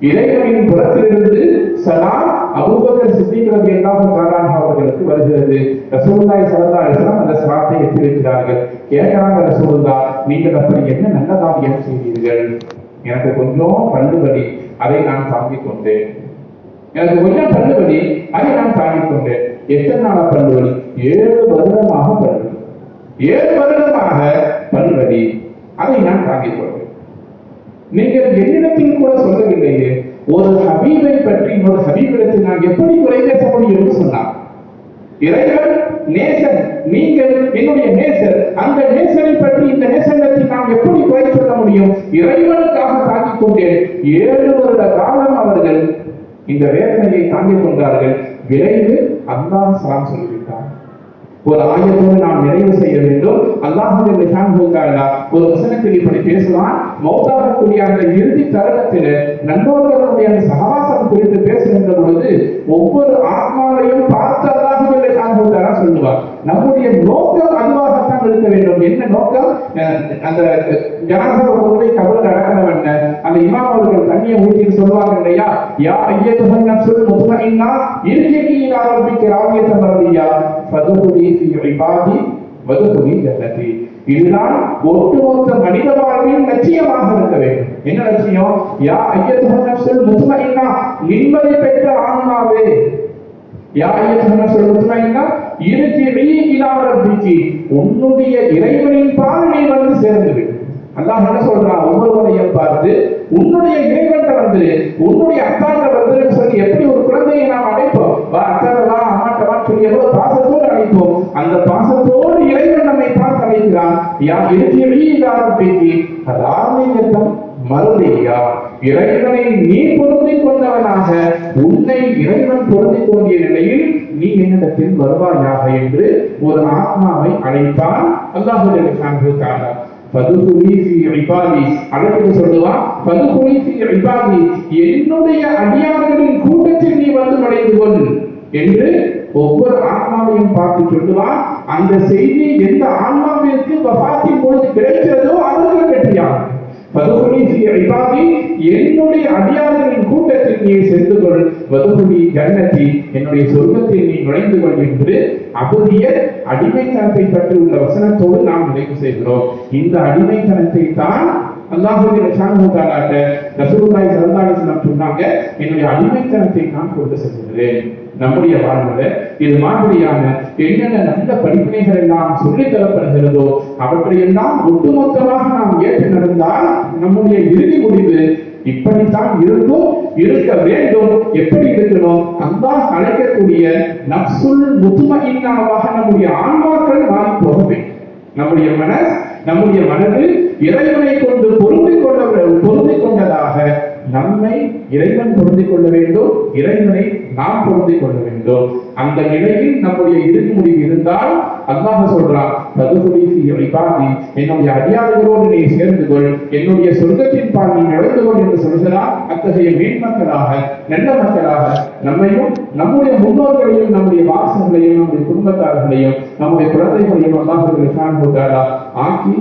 இறைவனின் புறத்திலிருந்து சலாம் அபூபக்கர் சித்திக் ரலியல்லாஹு தஆலா அன்ஹு அவர்களுக்கு வருகிறது. ரசூலுல்லாஹி ஸல்லல்லாஹு அலைஹி வஸல்லம் அந்த சலாத்தை எத்தி வைக்கிறார்கள். கேட்கிறாங்க, ரசூலுல்லாஹ், நீங்கள் அப்படி என்ன நல்ல காரியம் செய்தீர்கள்? எனக்கு கொஞ்சம் பல்லுவலி, அதை நான் தாங்கிக் கொண்டேன். எனக்கு கொஞ்சம் பல்லுவலி, அதை நான் தாங்கிக் கொண்டேன். எத்தனை நாள பல்லுவலி? 7 வருடமாக பல்லுவலி. 7 வருடமாக பல்லுவலி, அதை நான் தாங்கிக் கொண்டேன். நீங்கள் என்னிடத்தில் கூட சொல்லவில்லையே, ஒரு ஹபீபை பற்றி இன்னொரு ஹபீபிடத்தில் நான் எப்படி குறை பேச முடியும் என்று சொன்னார். இறைவன் நேசன், நீங்கள் என்னுடைய நேசர், அந்த நேசனை பற்றி இந்த நேசனத்தில் நாம் எப்படி குறை சொல்ல முடியும்? இறைவனுக்காக தாங்கிக் கொண்டேன். 7 வருட காலம் அவர்கள் இந்த வேதனையை தாங்கிக் கொண்டார்கள். விரைவு அல்லாஹ் சலாம் சொல்லிவிட்டார். ஒரு ஆயத்தோடு நாம் நிறைவு செய்ய வேண்டும். அல்லாஹ் ஜல்லல்லாஹு தஆலா ஒரு வசனத்தில் இப்படி பேசுவான், மௌத்தாகக்கூடிய அந்த இறுதி தருணத்தில் நண்பர்களுடைய அந்த சகவாசம் குறித்து பேசுகின்ற பொழுது ஒவ்வொரு ஆத்மாவையும் பார்த்து அல்லாஹ் ஜல்லல்லாஹு தஆலா சொல்லுவார், நம்முடைய நோக்கம் அதுவாகத்தான் இருக்க வேண்டும். என்ன நோக்கம்? அந்த ஜனாஸாவை கொண்டு போய் கபர்ல அடக்கணும். அந்த இமாம் அவர்கள் தண்ணியை ஊற்றி சொல்லுவாங்க இல்லையா, யா அய்யத்துஹன் நஃப்ஸுல் முத்மஇன்னா இர்ஜிஇ இலா ரப்பிக ராதியத்தன் மர்தியா ஃபதுகுலி ஃபீ இபாதி வதுகுலி ஜன்னதி. இதுதான் ஒட்டுமொத்த மனித வாழ்வின் லட்சியமாக இருக்க வேண்டும். என்ன லட்சியம்? யா அய்யத்துஹன் நஃப்ஸுல் முத்மஇன்னா, நிம்மதி பெற்ற ஆன்மாவே, யா அய்யத்துஹன் நஃப்ஸுல் முத்மஇன்னா இர்ஜிஇ இலா ரப்பிகி, உன்னுடைய இறைவனின் பால் நீ வந்து சேர்ந்து விடு. அல்லாஹ் என்ன சொல்றான்? ஒவ்வொருவரையும் பார்த்து உன்னுடைய இறைவன்கிட்ட வந்துரு, உன்னுடைய அத்தாண்ட வந்துருன்னு சொல்லி எப்படி ஒரு குழந்தையை நாம் அழைப்போம், வா அத்தாண்ட வா அம்மாட்ட வா சொல்லி எவ்வளவு பாசத்தோடு அழைப்போம். அந்த பாசத்தோடு இறைவன் நம்மை பார்த்து அழைக்கிறான். யா இறுதி ராமேயத்தம் மறுமையா, இறைவனை நீ பொருந்திக் கொண்டவனாக உன்னை இறைவன் பொருந்திக் கொண்டிய நிலையில் நீ என்னிடத்தில் வருவாயாக என்று ஒரு ஆத்மாவை அழைத்தான். அல்லாஹ் அழைத்து சொல்லுவான், என்னுடைய அடியார்களின் கூட்டத்தில் நீ வந்து நுழைந்து கொள் என்று ஒவ்வொரு ஆன்மாவையும் பார்த்து சொல்லுவான். அந்த செய்தி எந்த ஆன்மாவிற்கு வஃபாத்தின் பொழுது கிடைக்கிறதோ அவர்கள் வெற்றியாகும். என்னுடைய அடியார்களின் கூட்டத்தில் நீ சென்று கொள், வதுகுலி ஜன்னதி, என்னுடைய சொர்க்கத்தில் நீ நுழைந்து கொள் என்று அபதியர் அடிமைத்தனத்தை பற்றி உள்ள வசனத்தோடு நாம் நிறைவு செய்கிறோம். இந்த அடிமைத்தனத்தை தான் அல்லாஹ்வுடைய ரசூலுல்லாஹி ஸல்லல்லாஹு அலைஹி வஸல்லம் சொன்னாங்க, என்னுடைய அடிமைத்தனத்தை நான் கொண்டு செல்கிறேன். நம்முடைய வாழ்வுல இது மாதிரியான என்னென்ன நல்ல படிப்பினைகள் எல்லாம் சொல்லித் தரப்படுகிறதோ அவற்றையெல்லாம் ஒட்டுமொத்தமாக நாம் ஏற்று நடந்தால் நம்முடைய இறுதி முடிவு இப்படித்தான் இருக்கும், இருக்க வேண்டும். எப்படி இருக்கணும்? அல்லாஹ் அழைக்கக்கூடிய நஃப்சுல் முத்மஇன்னாவாக நம்முடைய ஆன்மாக்கள் மாறி போக வேண்டும். நம்முடைய மனது இறைவனை கொண்டு பொருந்திக் கொண்டதாக நம்மை இறைவன் பொருந்திக் கொள்ள வேண்டும், இறைவனை நாம் பொருந்திக் கொள்ள வேண்டும். அந்த நிலையில் நம்முடைய இறுதி முடிவு இருந்தால் அல்லாஹ் சொல்றான், என்னுடைய அடியார்களோடு நீ சேர்ந்து கொள், என்னுடைய சொர்க்கத்தின் பால் நீ நுழைந்து கொள் என்று சொல்கிறான். அத்தகைய மேன்மக்களாக நல்ல மக்களாக நம்மையும் நம்முடைய முன்னோர்களையும் நம்முடைய வாசகங்களையும் நம்முடைய குடும்பத்தார்களையும் நம்முடைய குழந்தைகளையும் அல்லாஹ் ஆக்கி